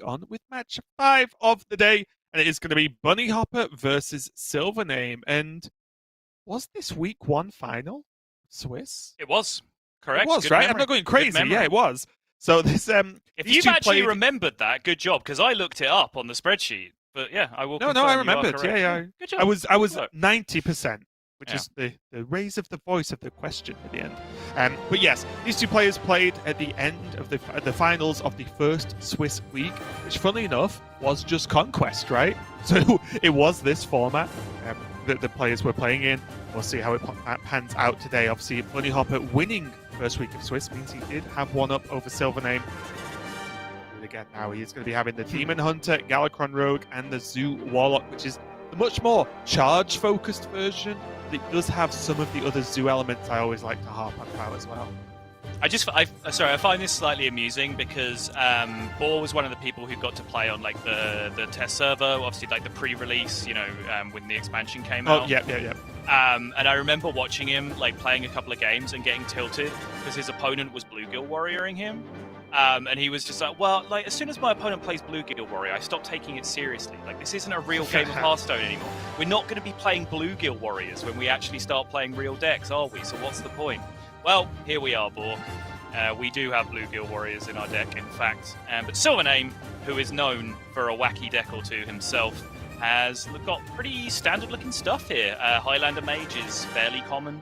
on with match 5 of the day, and it is going to be Bunny Hopper versus SilverName. And was this week 1 final Swiss? It was. Correct. It was, good right? memory. I'm not going crazy. Yeah, it was. So this if you've actually remembered that, good job, because I looked it up on the spreadsheet. But yeah, I will. No, I remembered. Yeah. Good job. I was 90%, which is the raise of the voice of the question at the end. But yes, these two players played at the end of the finals of the first Swiss week, which, funnily enough, was just Conquest, right? So it was this format that the players were playing in. We'll see how it pans out today. Obviously, Bunny Hopper winning first week of Swiss means he did have one up over SilverName. Again, now he is going to be having the Demon Hunter, Galakron Rogue, and the Zoo Warlock, which is the much more charge-focused version. But it does have some of the other Zoo elements I always like to harp on about as well. I find this slightly amusing because Boar was one of the people who got to play on like the test server, obviously like the pre-release, when the expansion came out. Oh, yeah. And I remember watching him like playing a couple of games and getting tilted because his opponent was Bluegill Warrioring him. And he was just like, well, like as soon as my opponent plays Bluegill Warrior, I stop taking it seriously. Like this isn't a real game of Hearthstone anymore. We're not going to be playing Bluegill Warriors when we actually start playing real decks, are we? So what's the point? Well, here we are, Boar. We do have Bluegill Warriors in our deck, in fact. But SilverName, who is known for a wacky deck or two himself, has got pretty standard-looking stuff here. Highlander Mage is fairly common.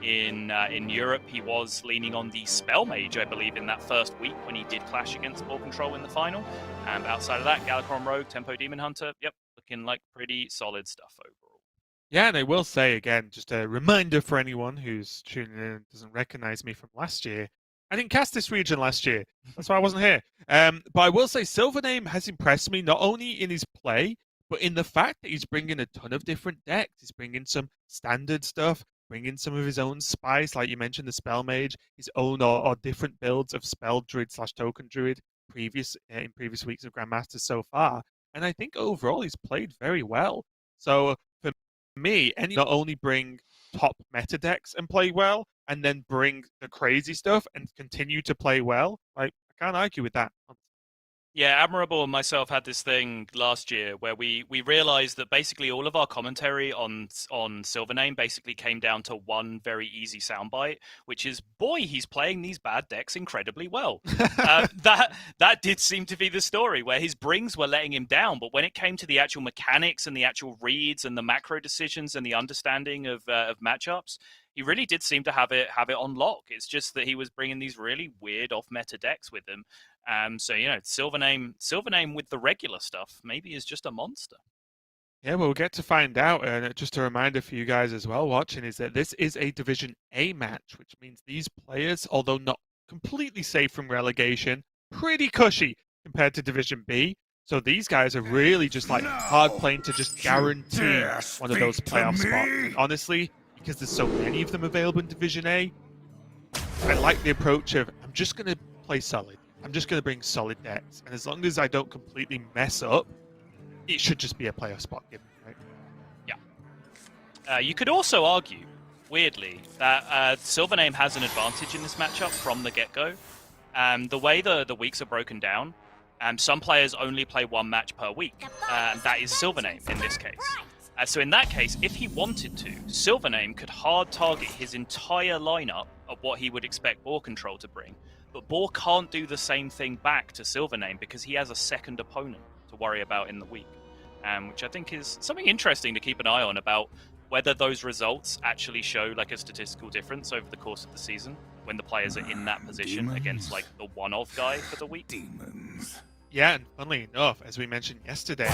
In Europe, he was leaning on the Spell Mage, I believe, in that first week when he did clash against BoarControl in the final. And outside of that, Galakron Rogue, Tempo Demon Hunter, yep, looking like pretty solid stuff overall. Yeah, and I will say again, just a reminder for anyone who's tuning in and doesn't recognize me from last year. I didn't cast this region last year. That's why I wasn't here. But I will say SilverName has impressed me not only in his play, but in the fact that he's bringing a ton of different decks. He's bringing some standard stuff, bringing some of his own spice, like you mentioned, the Spell Mage, his own or different builds of Spell Druid / Token Druid in previous weeks of Grandmasters so far. And I think overall he's played very well. So for me, and not only bring top meta decks and play well, and then bring the crazy stuff and continue to play well, like I can't argue with that. Yeah, Admirable and myself had this thing last year where we realized that basically all of our commentary on SilverName basically came down to one very easy soundbite, which is, boy, he's playing these bad decks incredibly well. That did seem to be the story, where his brings were letting him down, but when it came to the actual mechanics and the actual reads and the macro decisions and the understanding of matchups, he really did seem to have it on lock. It's just that he was bringing these really weird off-meta decks with him. So, SilverName with the regular stuff maybe is just a monster. Yeah, well, we'll get to find out. And just a reminder for you guys as well watching is that this is a Division A match, which means these players, although not completely safe from relegation, pretty cushy compared to Division B. So these guys are really just like hard playing to just guarantee one of those playoff spots. And honestly, because there's so many of them available in Division A, I like the approach of I'm just going to play solid. I'm just going to bring solid decks. And as long as I don't completely mess up, it should just be a playoff spot given, right? Yeah. You could also argue, weirdly, that SilverName has an advantage in this matchup from the get-go. The way the weeks are broken down, some players only play one match per week. That is SilverName in this case. So in that case, if he wanted to, SilverName could hard target his entire lineup of what he would expect BoarControl to bring. But Boar can't do the same thing back to SilverName because he has a second opponent to worry about in the week. Which I think is something interesting to keep an eye on about whether those results actually show like a statistical difference over the course of the season when the players are in that position against like the one-off guy for the week. Yeah, and funnily enough, as we mentioned yesterday,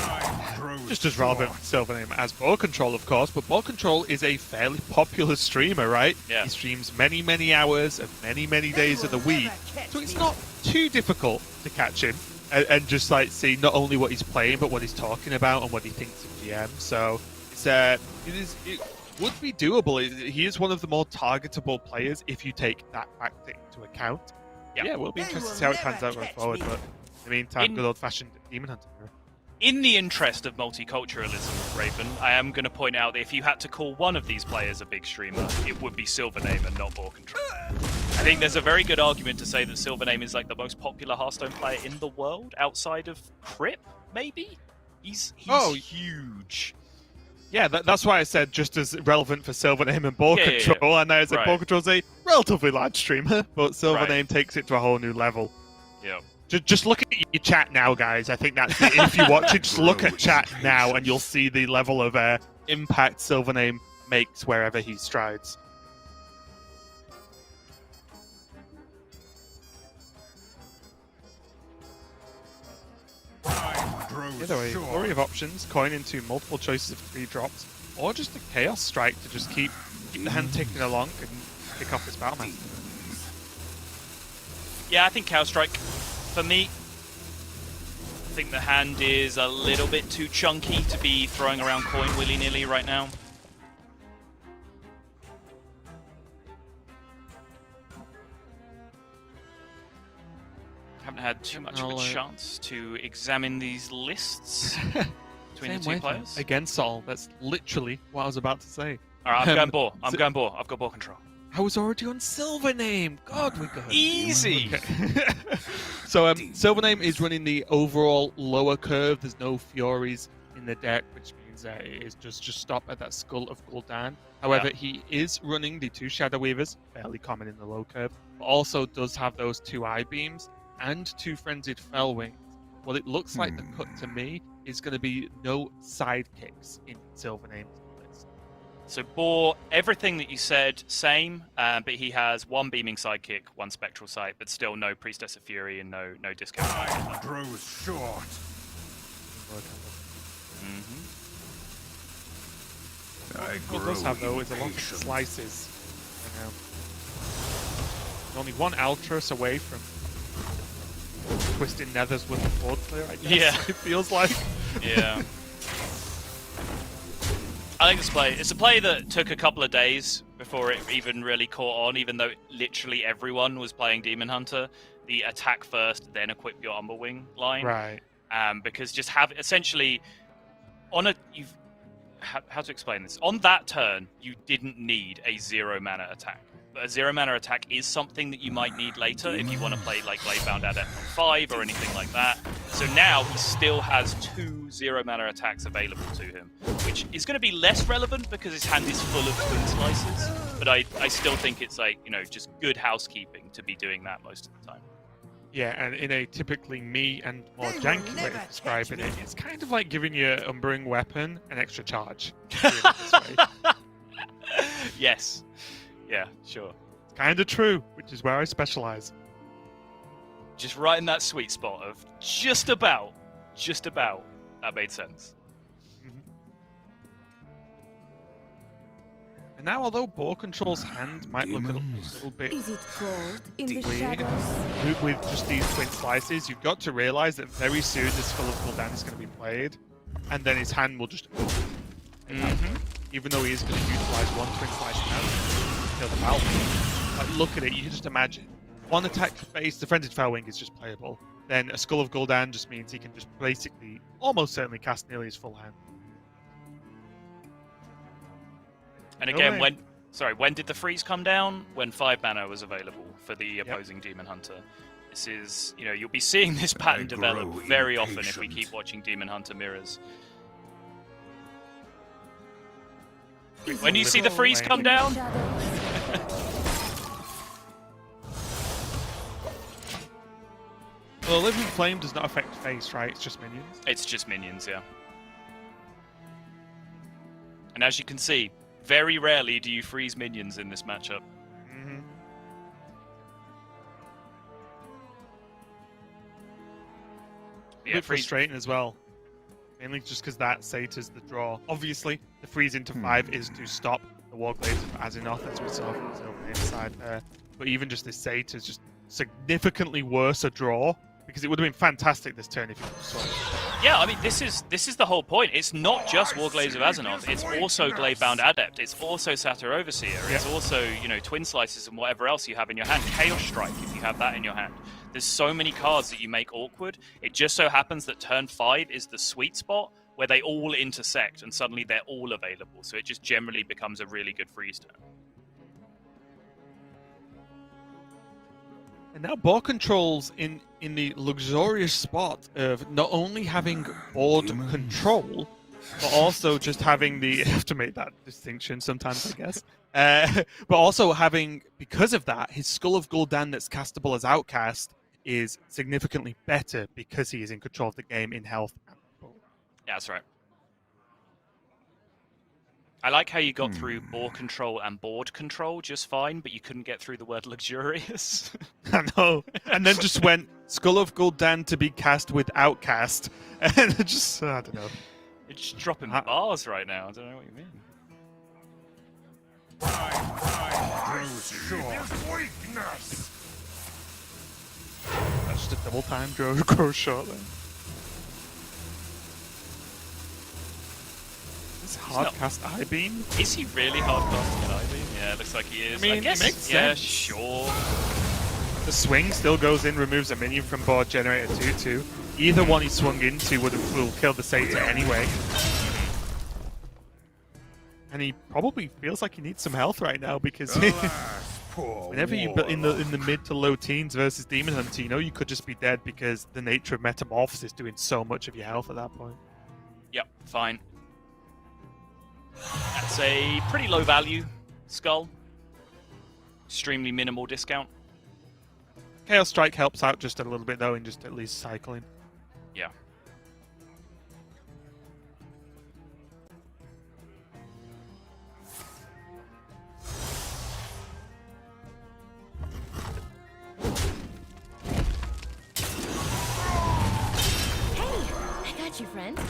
just as relevant for SilverName as BoarControl, of course, but BoarControl is a fairly popular streamer, right? Yeah. He streams many, many hours of many, many days of the week, so it's not too difficult to catch him and just like see not only what he's playing, but what he's talking about and what he thinks of GM. So it would be doable. He is one of the more targetable players if you take that factor into account. Yeah, we'll be interested to see how it pans out going forward, but in the meantime, good old-fashioned Demon Hunter. In the interest of multiculturalism, Raven, I am going to point out that if you had to call one of these players a big streamer, it would be SilverName and not BoarControl. I think there's a very good argument to say that SilverName is like the most popular Hearthstone player in the world, outside of Crip, maybe? He's huge. Yeah, that's why I said just as relevant for SilverName and BoarControl. Yeah. I know it's like BoarControl's a relatively large streamer, but SilverName takes it to a whole new level. Yeah. Just look at your chat now, guys. I think that's it. If you watch it, just look at chat now, and you'll see the level of impact SilverName makes wherever he strides. Either way, flurry of options, coin into multiple choices of 3 drops, or just a Chaos Strike to just keep the hand ticking along and pick off his Battleman. Yeah, I think Chaos Strike, for me, I think the hand is a little bit too chunky to be throwing around coin willy-nilly right now. Haven't had too much of a chance to examine these lists between the two players. Again, Sol, that's literally what I was about to say. Alright, I'm going Boar. I'm going Boar. I've got BoarControl. I was already on SilverName. God, we got easy. Okay. So SilverName is running the overall lower curve. There's no Furies in the deck, which means that it is just stop at that Skull of Gul'dan. However, he is running the 2 Shadow Weavers, fairly common in the low curve, but also does have those 2 Eye Beams and 2 Frenzied Fellwings. What it looks like the cut to me is going to be no sidekicks in SilverName's list. So Boar, everything that you said, same, but he has 1 Beaming Sidekick, 1 Spectral Sight, but still no Priestess of Fury and no discount. Time grows short. What does have though is a lot of slices. Only 1 Altruis away from twisting Nethers with the board clear, I guess. Yeah. It feels like. Yeah. I like this play. It's a play that took a couple of days before it even really caught on, even though literally everyone was playing Demon Hunter. The attack first, then equip your Umberwing line. Right. Because just have essentially on a how to explain this? On that turn, you didn't need a 0 mana attack. But a 0 mana attack is something that you might need later if you want to play like Bladebound Adept on 5 or anything like that. So now he still has 2 0 mana attacks available to him, which is going to be less relevant because his hand is full of Twin Slices. But I still think it's like, you know, just good housekeeping to be doing that most of the time. Yeah, and in a typically me and more janky way of describing it, it's kind of like giving your Umbering weapon an extra charge. Yes. Yeah, sure. It's kind of true, which is where I specialize. Just right in that sweet spot of just about. That made sense. And now, although BoarControl's hand might look a little bit weird with just these Twin Slices, you've got to realize that very soon the Skull of Gul'dan is going to be played, and then his hand will just open. Even though he is going to utilize 1 Twin Slice now, kill the Battlefield. Like, look at it, you can just imagine. 1 attack base, the Frenzied Fellwing is just playable. Then a Skull of Gul'dan just means he can just basically, almost certainly cast nearly his full hand. And again, when did the freeze come down? When 5 mana was available for the opposing Demon Hunter. This is, you know, you'll be seeing this pattern develop very often if we keep watching Demon Hunter mirrors. When you see the freeze come down? Well, Living Flame does not affect face, right? It's just minions? It's just minions, yeah. And as you can see, very rarely do you freeze minions in this matchup. A bit frustrating as well. Mainly just because that Satyr's the draw. Obviously, the freeze into 5 is to stop the Warglaives of Azinoth, as we saw from the SilverName side there. But even just this Satyr's just significantly worse a draw, because it would have been fantastic this turn if you saw it. Yeah, I mean, this is the whole point. It's not just Warglaives of Azinoth. It's also Gladebound Adept. It's also Satyr Overseer. It's also, you know, Twin Slices and whatever else you have in your hand. Chaos Strike, if you have that in your hand. There's so many cards that you make awkward. It just so happens that turn 5 is the sweet spot where they all intersect and suddenly they're all available. So it just generally becomes a really good freeze turn. And now BoarControl's in the luxurious spot of not only having board control, but also just having the... I have to make that distinction sometimes, I guess. But also having, because of that, his Skull of Gul'dan that's castable as Outcast is significantly better because he is in control of the game in health and board. Yeah, that's right. I like how you got through BoarControl and board control just fine, but you couldn't get through the word luxurious. I know. And then just went Skull of Gul'dan to be cast with Outcast. And it just, I don't know. It's just dropping bars right now. I don't know what you mean. Grows short. Weakness. That's just a double time grow short then. Is hardcast I-beam? Is he really hardcasting an I-beam? Yeah, it looks like he is. I mean, I guess, it makes yeah, sense. sure. The swing still goes in, removes a minion from board, generate a 2-2. Either one he swung into will kill the Satyr anyway. And he probably feels like he needs some health right now because whenever you in the mid to low teens versus Demon Hunter, you know you could just be dead because the nature of Metamorphosis is doing so much of your health at that point. Yep, fine. That's a pretty low value skull. Extremely minimal discount. Chaos Strike helps out just a little bit though in just at least cycling. Yeah. You, friend.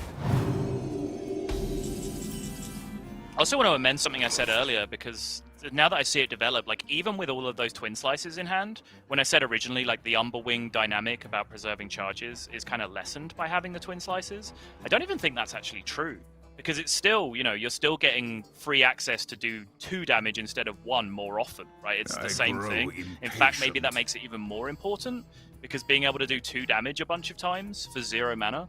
I also want to amend something I said earlier, because now that I see it develop, like even with all of those twin slices in hand, when I said originally like the Umberwing dynamic about preserving charges is kind of lessened by having the twin slices, I don't even think that's actually true. Because it's still, you know, you're still getting free access to do 2 damage instead of 1 more often, right? It's the same thing. In fact, maybe that makes it even more important, because being able to do 2 damage a bunch of times for 0 mana,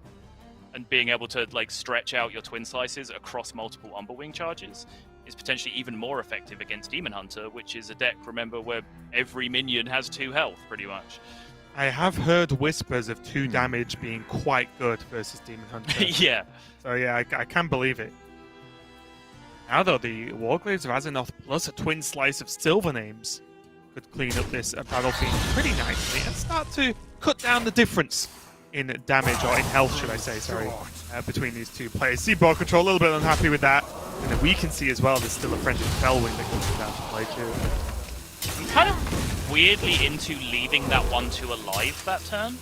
and being able to like stretch out your twin slices across multiple Umberwing charges is potentially even more effective against Demon Hunter, which is a deck, remember, where every minion has 2 health, pretty much. I have heard whispers of 2 damage being quite good versus Demon Hunter. Yeah. So yeah, I can believe it. Now though, the Warglaives of Azzinoth plus a twin slice of SilverNames could clean up this battlefield pretty nicely and start to cut down the difference in damage, or in health, should I say, sorry, between these two players. See BoarControl a little bit unhappy with that, and then we can see as well there's still a Friendly Fellwing that comes down to play too. I'm kind of weirdly into leaving that 1-2 alive that turn.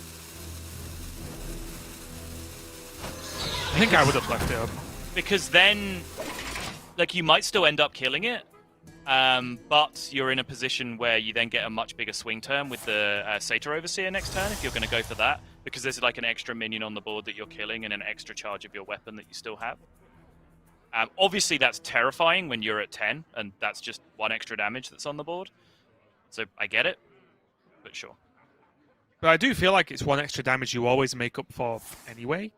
I think I would have left it up. Because then, like, you might still end up killing it, but you're in a position where you then get a much bigger swing turn with the Satyr Overseer next turn, if you're going to go for that, because there's like an extra minion on the board that you're killing and an extra charge of your weapon that you still have. Obviously, that's terrifying when you're at 10, and that's just 1 extra damage that's on the board. So I get it, but sure. But I do feel like it's 1 extra damage you always make up for anyway,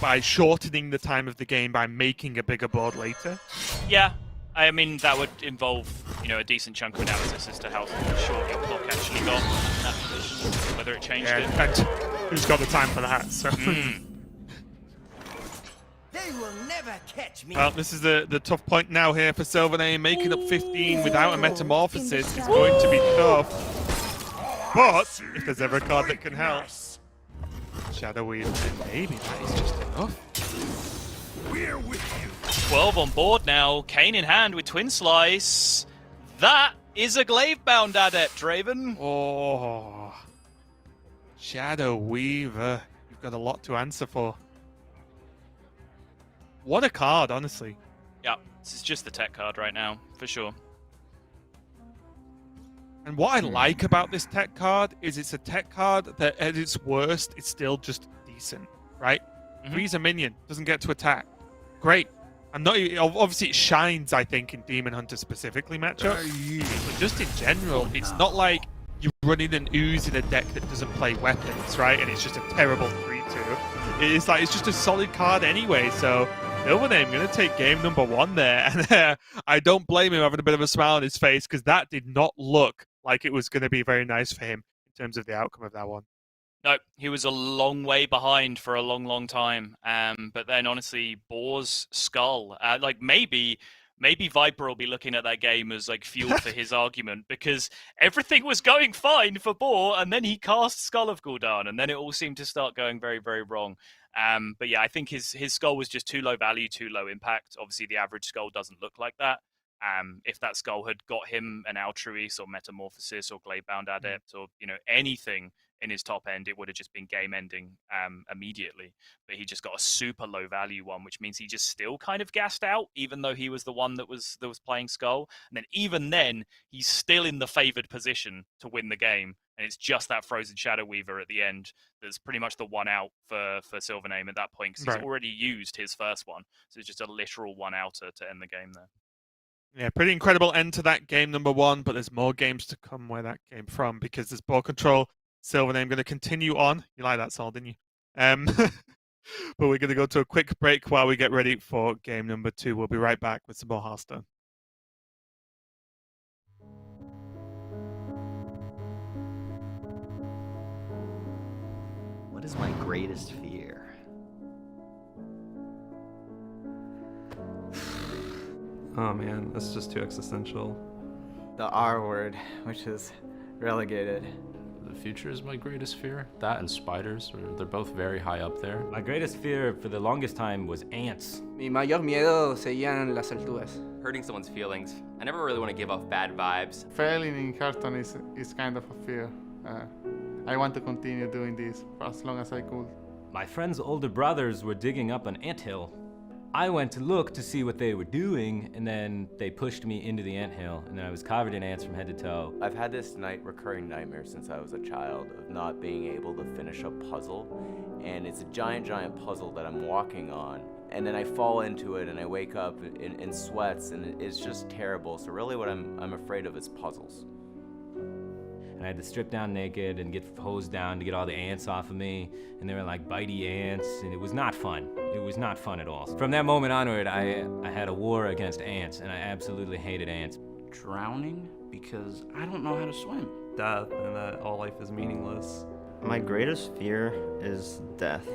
by shortening the time of the game by making a bigger board later. Yeah. I mean, that would involve, you know, a decent chunk of analysis as to how short your clock actually got in that position, whether it changed it. And who's got the time for that? So. They will never catch me. Well, this is the tough point now here for SilverName. Making up 15 without a Metamorphosis is going to be tough. But if there's ever a card that can help, Shadow Weave, then maybe that is just enough. We're with you. 12 on board now, Kane in hand with Twin Slice. That is a Glaive-bound Adept, Draven. Oh, Shadow Weaver. You've got a lot to answer for. What a card, honestly. Yeah, this is just the tech card right now, for sure. And what I like about this tech card is it's a tech card that at its worst, it's still just decent, right? Freeze a minion, doesn't get to attack. Great. I'm not obviously it shines, I think, in Demon Hunter specifically matchup. But just in general, it's not like you're running an ooze in a deck that doesn't play weapons, right? And it's just a terrible 3-2. It's like it's just a solid card anyway, so SilverName going to take game number 1 there. And I don't blame him having a bit of a smile on his face, because that did not look like it was going to be very nice for him in terms of the outcome of that one. No, he was a long way behind for a long, long time. But then honestly, Boar's skull, like maybe Viper will be looking at that game as like fuel for his argument, because everything was going fine for Boar, and then he cast Skull of Gul'dan, and then it all seemed to start going very, very wrong. But yeah, I think his skull was just too low value, too low impact. Obviously, the average skull doesn't look like that. If that skull had got him an Altruis or Metamorphosis or Gladebound Adept or anything in his top end, it would have just been game ending immediately. But he just got a super low value one, which means he just still kind of gassed out, even though he was the one that was playing skull. And then even then, he's still in the favored position to win the game. And it's just that Frozen Shadow Weaver at the end that's pretty much the one out for SilverName at that point, because he's already used his first one. So it's just a literal one outer to end the game there. Yeah, pretty incredible end to that game number 1, but there's more games to come where that came from, because there's BoarControl, SilverName going to continue on. You like that, Sol, didn't you? But we're going to go to a quick break while we get ready for game number 2. We'll be right back with some more Hearthstone. What is my greatest fear? Oh man, that's just too existential. The R word, which is relegated. The future is my greatest fear. That and spiders, they're both very high up there. My greatest fear for the longest time was ants. Mi mayor miedo seguían las alturas. Hurting someone's feelings. I never really want to give off bad vibes. Failing in Hearthstone is kind of a fear. I want to continue doing this for as long as I could. My friend's older brothers were digging up an anthill. I went to look to see what they were doing, and then they pushed me into the anthill, and then I was covered in ants from head to toe. I've had this recurring nightmare since I was a child of not being able to finish a puzzle, and it's a giant puzzle that I'm walking on, and then I fall into it and I wake up in sweats, and it's just terrible. So really what I'm afraid of is puzzles. And I had to strip down naked and get hosed down to get all the ants off of me, and they were like bitey ants, and it was not fun. It was not fun at all. From that moment onward, I had a war against ants, and I absolutely hated ants. Drowning because I don't know how to swim. Death, and that all life is meaningless. My greatest fear is death.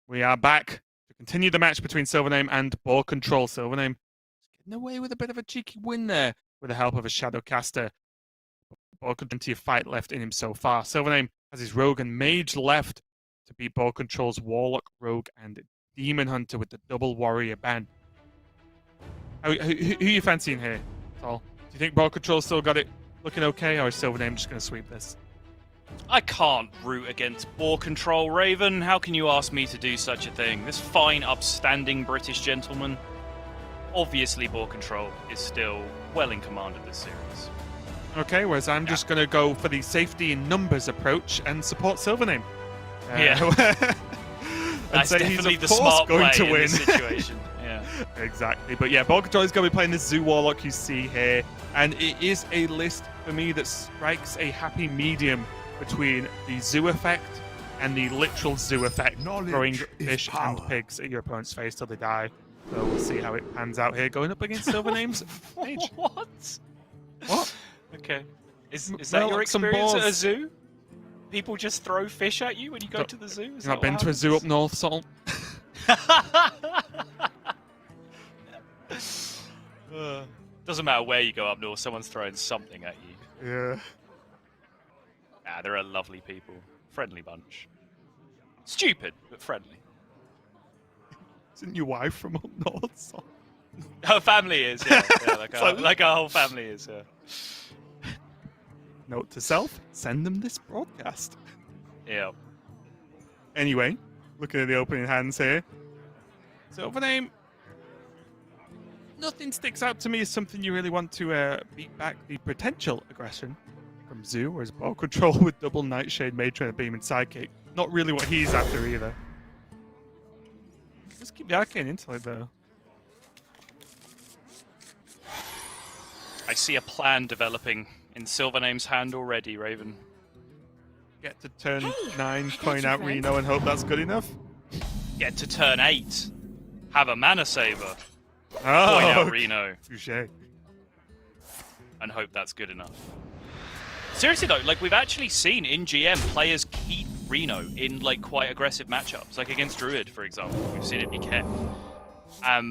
We are back to continue the match between SilverName and BoarControl. SilverName getting away with a bit of a cheeky win there with the help of a Shadowcaster. BoarControl plenty of fight left in him so far. SilverName has his Rogue and Mage left to beat BoarControl's Warlock, Rogue, and Demon Hunter with the double Warrior ban. Who are you fancying here, Sol? Do you think BoarControl still got it looking okay, or is SilverName just going to sweep this? I can't root against BoarControl, Raven. How can you ask me to do such a thing? This fine, upstanding British gentleman. Obviously, BoarControl is still well in command of this series. Okay, whereas I'm just going to go for the safety in numbers approach and support SilverName. That's say definitely he's, the of course, smart going play to in win. this situation. Yeah, exactly. But yeah, BoarControl is going to be playing the Zoo Warlock you see here, and it is a list for me that strikes a happy medium between the Zoo effect and the literal Zoo effect, throwing fish and pigs at your opponent's face till they die. So we'll see how it pans out here, going up against SilverName's Mage. What? Okay. Is that your like some experience at a boars. zoo? People just throw fish at you when you go to the zoo? You've not been to a zoo up north, Sol? Doesn't matter where you go up north, someone's throwing something at you. Yeah. Ah, they're a lovely people. Friendly bunch. Stupid, but friendly. Isn't your wife from up north, Sol? Her family is, yeah. Like our whole family is, yeah. Note to self, send them this broadcast. Yeah. Anyway, looking at the opening hands here. SilverName, nothing sticks out to me as something you really want to beat back the potential aggression from Zoo, whereas BoarControl with double Nightshade, Matron, and Beam and Sidekick. Not really what he's after either. Just keep the Arcane Intellect though. I see a plan developing in SilverName's hand already, Raven. Get to turn 9, coin out Reno, and hope that's good enough. Get to turn 8. Have a mana saver. Oh, Coin out Reno. Touché. And hope that's good enough. Seriously though, like we've actually seen in GM players keep Reno in like quite aggressive matchups, like against Druid, for example. We've seen it be kept.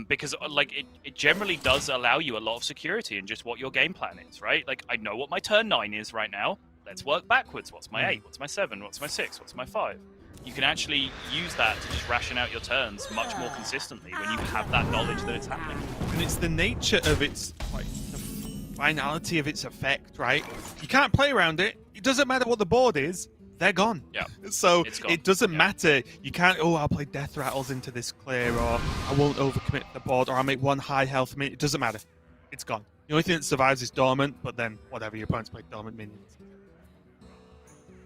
Because like it generally does allow you a lot of security in just what your game plan is, right? Like I know what my turn 9 is right now. Let's work backwards. What's my 8? What's my 7? What's my 6? What's my 5? You can actually use that to just ration out your turns much more consistently when you have that knowledge that it's happening. And it's the nature of its, like, the finality of its effect, right? You can't play around it. It doesn't matter what the board is. They're gone. Yeah. So It's gone. it doesn't matter. You can't, I'll play Death Rattles into this clear, or I won't overcommit the board, or I'll make one high health minion. It doesn't matter. It's gone. The only thing that survives is Dormant, but then whatever, your opponent's played Dormant minions.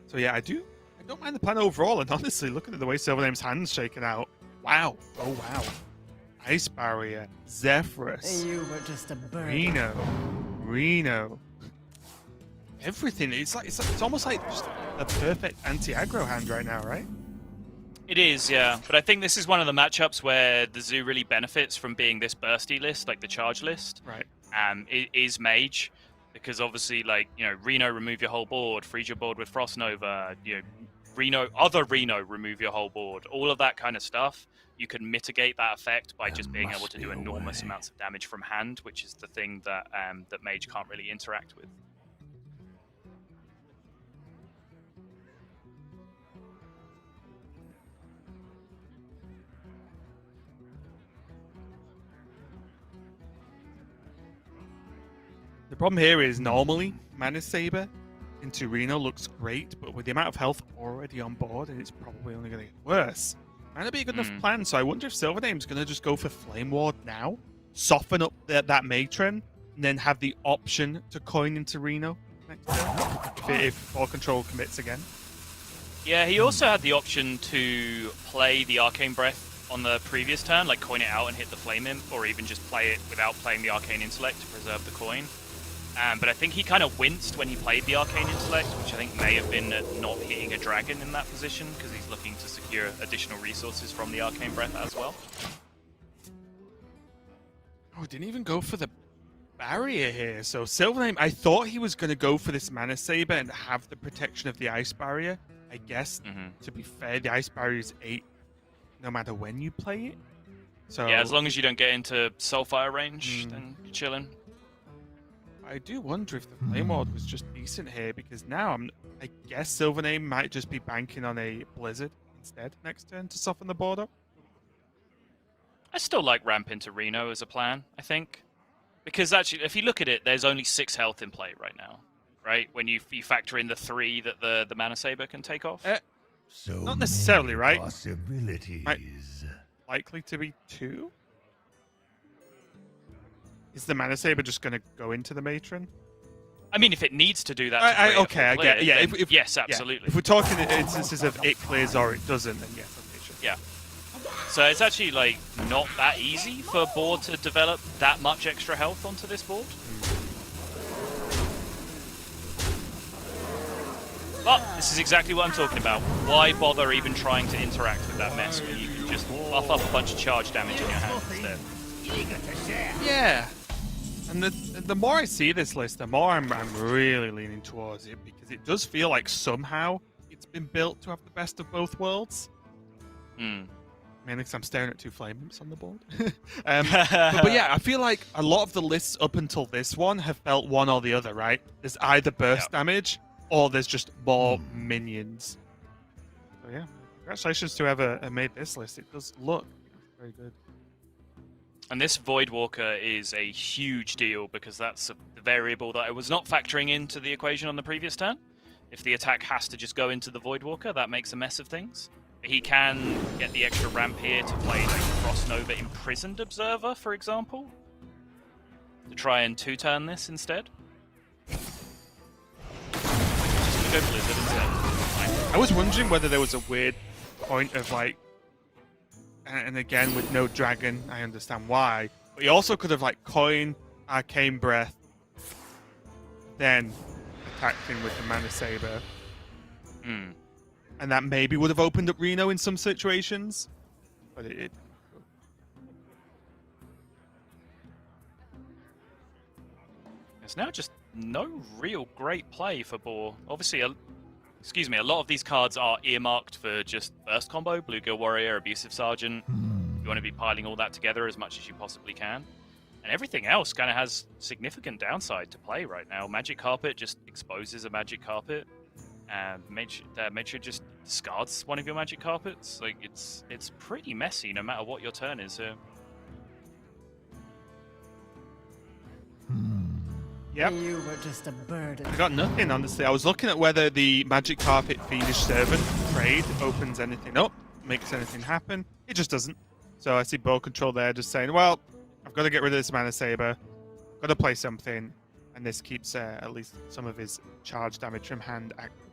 So yeah, I don't mind the plan overall, and honestly, looking at the way SilverName's hand's shaken out, wow. Oh wow. Ice Barrier, Zephyrus, You were just a bird. Reno. Everything. It's almost like just a perfect anti-aggro hand right now, right? It is, yeah. But I think this is one of the matchups where the Zoo really benefits from being this bursty list, like the charge list. Right. It is Mage, because obviously, like, you know, Reno, remove your whole board, freeze your board with Frost Nova, you know, other Reno, remove your whole board, all of that kind of stuff. You can mitigate that effect by just being able to do enormous amounts of damage from hand, which is the thing that that Mage can't really interact with. The problem here is normally Mana Saber into Reno looks great, but with the amount of health already on board, and it's probably only going to get worse. Might not be a good enough plan, so I wonder if SilverName's going to just go for Flame Ward now, soften up that Matron, and then have the option to coin into Reno next turn, if BoarControl commits again. Yeah, he also had the option to play the Arcane Breath on the previous turn, like coin it out and hit the Flame Imp, or even just play it without playing the Arcane Intellect to preserve the coin. But I think he kind of winced when he played the Arcane Intellect, which I think may have been not hitting a dragon in that position, because he's looking to secure additional resources from the Arcane Breath as well. Oh, didn't even go for the barrier here. So SilverName, I thought he was going to go for this Mana Saber and have the protection of the Ice Barrier. I guess, to be fair, the Ice Barrier is 8 no matter when you play it. So yeah, as long as you don't get into Soulfire range, then you're chilling. I do wonder if the Flame Ward was just decent here, because now I guess SilverName might just be banking on a Blizzard instead next turn to soften the board up. I still like ramp into Reno as a plan, I think. Because actually, if you look at it, there's only 6 health in play right now, right? When you factor in the 3 that the Mana Saber can take off. Not necessarily, right? Possibilities. Likely to be 2? Is the Mana Saber just going to go into the Matron? I mean, if it needs to do that, to create a okay, I full get. clear, Yeah, then if yes, yeah, absolutely. if we're talking instances of it clears or it doesn't, then yes, okay, sure. Yeah. So it's actually like not that easy for a board to develop that much extra health onto this board. But this is exactly what I'm talking about. Why bother even trying to interact with that mess when you can just buff up a bunch of charge damage in your hand instead? Yeah. And the more I see this list, the more I'm really leaning towards it, because it does feel like somehow it's been built to have the best of both worlds. Hmm. Mainly because I'm staring at 2 flame imps on the board. but yeah, I feel like a lot of the lists up until this one have felt one or the other, right? There's either burst damage or there's just more minions. So yeah, congratulations to whoever made this list. It does look very good. And this Voidwalker is a huge deal because that's a variable that I was not factoring into the equation on the previous turn. If the attack has to just go into the Voidwalker, that makes a mess of things. He can get the extra ramp here to play like Frost Nova Imprisoned Observer, for example, to try and 2-turn this instead. Just gonna go Blizzard instead. I was wondering whether there was a weird point of like, and again with no dragon, I understand why, but he also could have like coin Arcane Breath, then attacked him with the Mana Saber. And that maybe would have opened up Reno in some situations, but it There's now just no real great play for Boar. Obviously, a lot of these cards are earmarked for just burst combo, Bluegill Warrior, Abusive Sergeant. You want to be piling all that together as much as you possibly can. And everything else kind of has significant downside to play right now. Magic Carpet just exposes a Magic Carpet. And make sure just discards one of your Magic Carpets. Like it's pretty messy no matter what your turn is here. Yep. You were just a burden. I got nothing, honestly. I was looking at whether the Magic Carpet Fiendish Servant trade opens anything up, makes anything happen. It just doesn't. So I see BoarControl there just saying, well, I've got to get rid of this Mana Saber, got to play something, and this keeps at least some of his charge damage from hand active.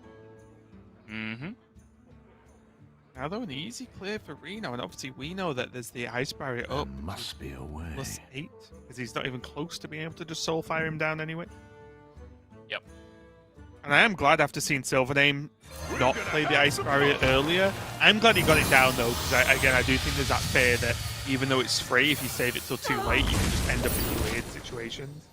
Now, though, an easy clear for Reno, and obviously we know that there's the Ice Barrier up. Must be a way. +8, because he's not even close to being able to just soul fire him down anyway. Yep. And I am glad after seeing SilverName not play the Ice Barrier earlier. I'm glad he got it down, though, because I do think there's that fear that even though it's free, if you save it till too late, you can just end up in weird situations.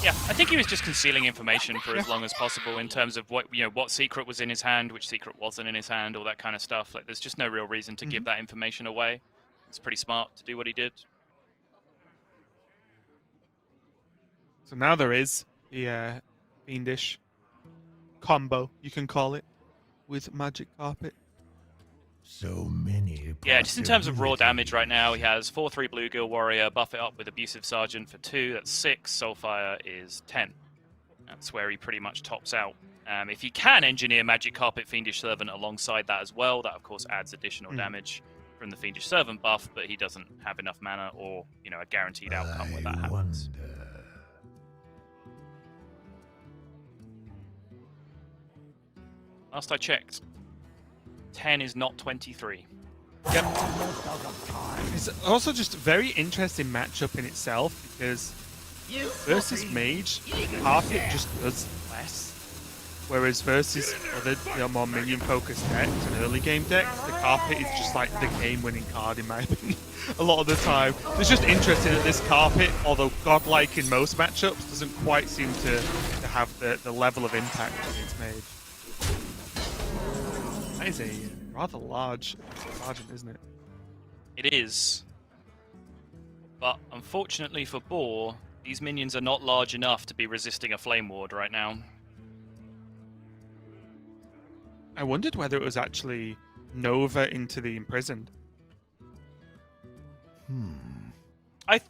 Yeah, I think he was just concealing information for as long as possible in terms of what secret was in his hand, which secret wasn't in his hand, all that kind of stuff. Like, there's just no real reason to give that information away. It's pretty smart to do what he did. So now there is the Fiendish combo, you can call it, with Magic Carpet. So many. Yeah, just in terms of raw damage right now, he has 4/3 Bluegill Warrior, buff it up with Abusive Sergeant for 2, that's 6, Soulfire is 10. That's where he pretty much tops out. If he can engineer Magic Carpet Fiendish Servant alongside that as well, that of course adds additional damage from the Fiendish Servant buff, but he doesn't have enough mana or, a guaranteed outcome where that happens. Last I checked, 10 is not 23. Yep. It's also just a very interesting matchup in itself, because versus Mage, Carpet just does less. Whereas versus other more minion-focused decks and early game decks, the Carpet is just like the game-winning card in my opinion a lot of the time. So it's just interesting that this Carpet, although godlike in most matchups, doesn't quite seem to have the level of impact against Mage. That is a rather large sergeant, isn't it? It is. But unfortunately for Boar, These minions are not large enough to be resisting a Flame Ward right now. I wondered whether it was actually Nova into the Imprisoned. I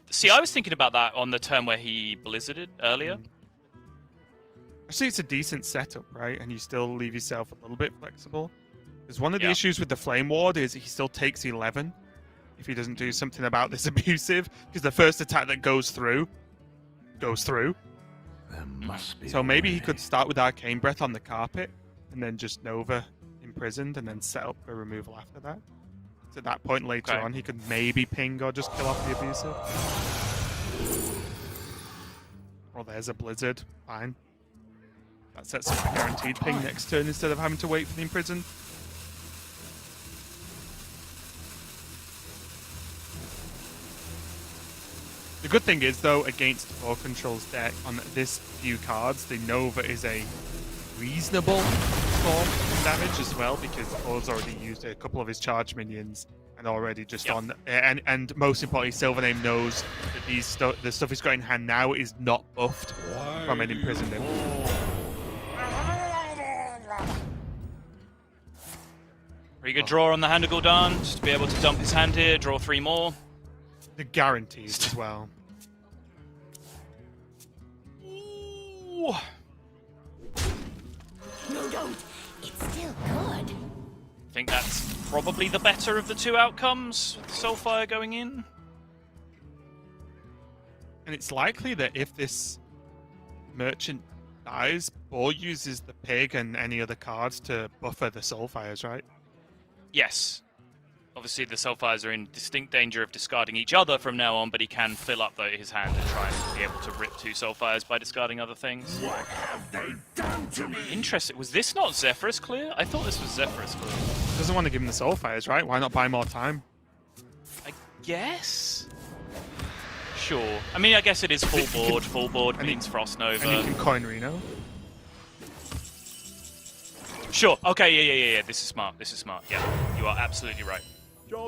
was thinking about that on the turn where he blizzarded earlier. Actually, it's a decent setup, right? And you still leave yourself a little bit flexible. Because one of the issues with the Flame Ward is he still takes 11 if he doesn't do something about this abusive. Because the first attack that goes through. There must be So maybe he could start with Arcane Breath on the carpet and then just Nova Imprisoned and then set up a removal after that. So at that point later on, he could maybe ping or just kill off the abusive. Or there's a Blizzard. Fine. That sets up a guaranteed ping next turn instead of having to wait for the Imprisoned. The good thing is, though, against BoarControl's deck on this few cards, the Nova is a reasonable form of damage as well, because Boar's already used a couple of his charge minions and already just on. And most importantly, SilverName knows that the stuff he's got in hand now is not buffed from an Imprisoned him. Pretty good draw on the Hand of Gul'dan, just to be able to dump his hand here, draw 3 more. The guarantees as well. Ooh. No, don't. It's still good. I think that's probably the better of the 2 outcomes, with Soulfire going in. And it's likely that if this merchant dies, Boar uses the pig and any other cards to buffer the Soulfires, right? Yes. Obviously, the Soulfires are in distinct danger of discarding each other from now on, but he can fill up his hand and try and be able to rip 2 Soulfires by discarding other things. What have they done to me? Interesting. Was this not Zephyrus Clear? I thought this was Zephyrus Clear. Doesn't want to give him the Soulfires, right? Why not buy more time? I guess? Sure. I mean, I guess it is full board. Full board means Frost Nova. And he can coin Reno. Sure. Okay, yeah. This is smart. Yeah, you are absolutely right.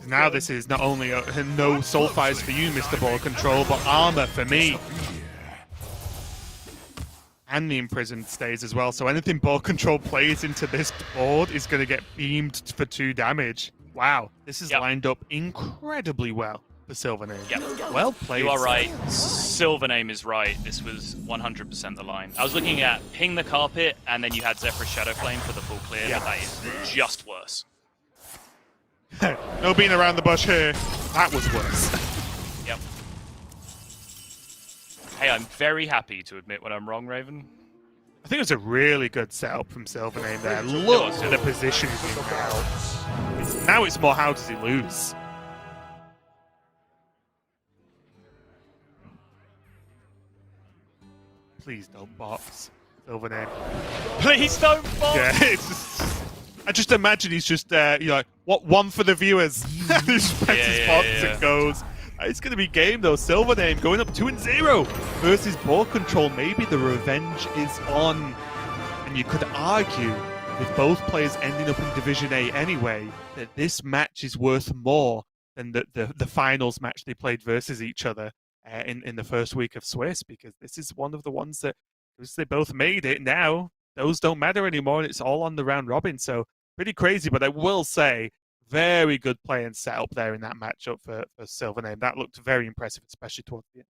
Now this is not only no Soulfires for you, Mr. BoarControl, but armor for me. And the Imprisoned stays as well, so anything BoarControl plays into this board is going to get beamed for 2 damage. Wow, this is lined up incredibly well for SilverName. Yep. Well played. You are right. SilverName is right. This was 100% the line. I was looking at Ping the Carpet, and then you had Zephyrus Shadowflame for the full clear, but that is just worse. No beating around the bush here. That was worse. Yep. Hey, I'm very happy to admit when I'm wrong, Raven. I think it was a really good setup from SilverName there. Look at the position he's in now. Now it's more how does he lose. Please don't box, SilverName. Please don't box! Yeah, it's just... I just imagine he's just, what, one for the viewers? He just presses box and goes. It's going to be game, though. SilverName going up 2-0 versus BoarControl. Maybe the revenge is on. And you could argue, with both players ending up in Division A anyway, that this match is worth more than the finals match they played versus each other in the first week of Swiss, because this is one of the ones that, because they both made it now, those don't matter anymore, and it's all on the round robin. So pretty crazy, but I will say, very good play and setup there in that matchup for SilverName. That looked very impressive, especially towards the end.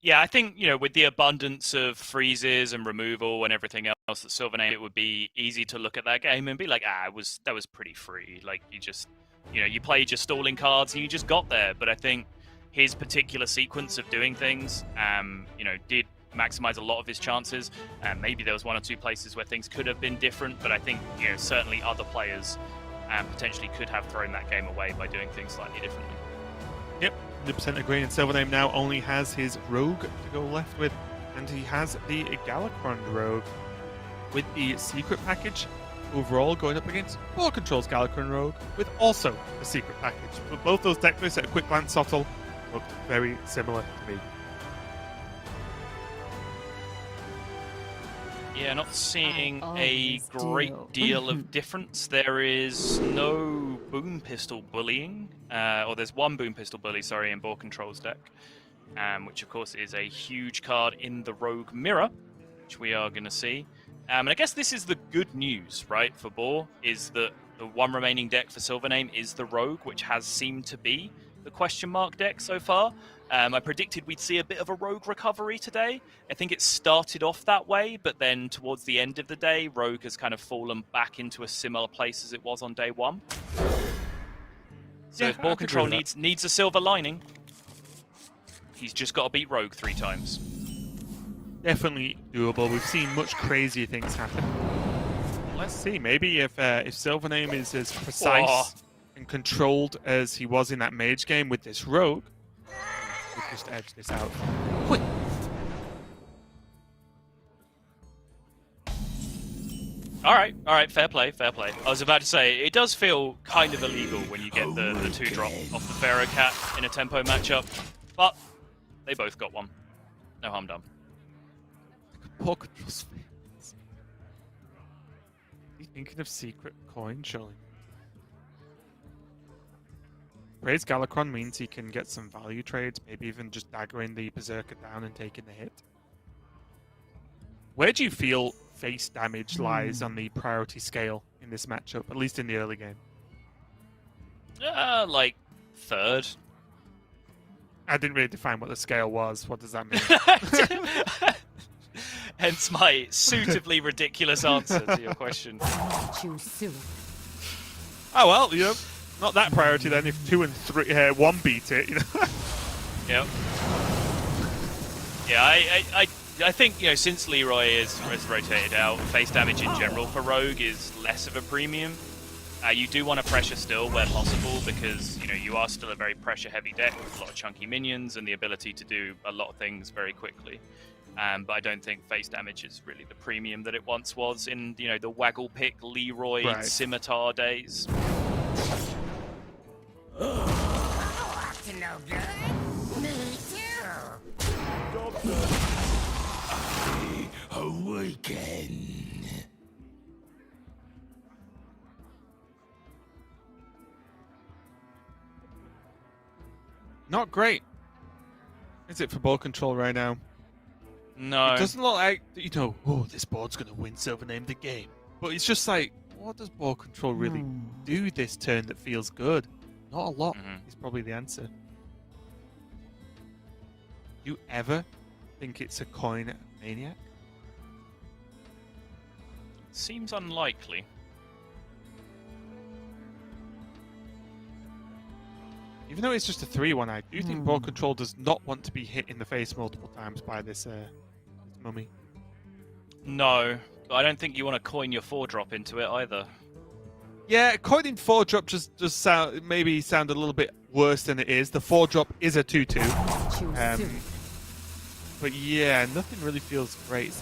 Yeah, I think, with the abundance of freezes and removal and everything else at SilverName, it would be easy to look at that game and be like, that was pretty free. Like, you just, you played your stalling cards and you just got there. But I think his particular sequence of doing things, did maximize a lot of his chances. Maybe there was 1 or 2 places where things could have been different, but I think, certainly other players potentially could have thrown that game away by doing things slightly differently. Yep, 100% agree. And SilverName now only has his Rogue to go left with, and he has the Galakron Rogue with the secret package overall going up against BoarControl's Galakron Rogue with also a secret package. But both those deck lists at a quick glance, Sottle, looked very similar to me. Yeah, not seeing a great deal of difference. There is no Boom Pistol bullying, or there's 1 Boom Pistol bully, in BoarControl's deck. which of course is a huge card in the Rogue Mirror, which we are going to see. And I guess this is the good news, right, for Boar, is that the one remaining deck for SilverName is the Rogue, which has seemed to be the question mark deck so far. I predicted we'd see a bit of a Rogue recovery today. I think it started off that way, but then towards the end of the day, Rogue has kind of fallen back into a similar place as it was on day one. So if BoarControl needs a silver lining, he's just got to beat Rogue 3 times. Definitely doable. We've seen much crazier things happen. Let's see. Maybe if SilverName is as precise and controlled as he was in that mage game with this Rogue, we'll just edge this out. Quick. All right, fair play. I was about to say, it does feel kind of illegal when you get the 2-drop off the Pharaoh Cat in a tempo matchup, but they both got one. No harm done. BoarControl's face. He's thinking of secret coin, surely. Praise Galakron means he can get some value trades, maybe even just daggering the Berserker down and taking the hit. Where do you feel face damage lies on the priority scale in this matchup, at least in the early game? Like 3rd. I didn't really define what the scale was. What does that mean? Hence my suitably ridiculous answer to your question. Too soon. Oh well, you know, not that priority then. If 2 and 3, 1 beat it, you know. Yep. Yeah, I think, you know, since Leroy has rotated out, face damage in general for Rogue is less of a premium. You do want to pressure still where possible because, you know, you are still a very pressure-heavy deck with a lot of chunky minions and the ability to do a lot of things very quickly. But I don't think face damage is really the premium that it once was in, you know, the waggle pick Leroy scimitar days. Up to no good? Me too. Awaken. Not great. Is it for BoarControl right now? No. It doesn't look like, you know, oh, this board's going to win SilverName the game. But it's just like, what does BoarControl really do this turn that feels good? Not a lot is probably the answer. You ever think it's a coin maniac? Seems unlikely. Even though it's just a 3-1, I do think BoarControl does not want to be hit in the face multiple times by this mummy. No, but I don't think you want to coin your 4-drop into it either. Yeah, coining 4-drop just sound a little bit worse than it is. The 4-drop is a 2-2. But yeah, nothing really feels great.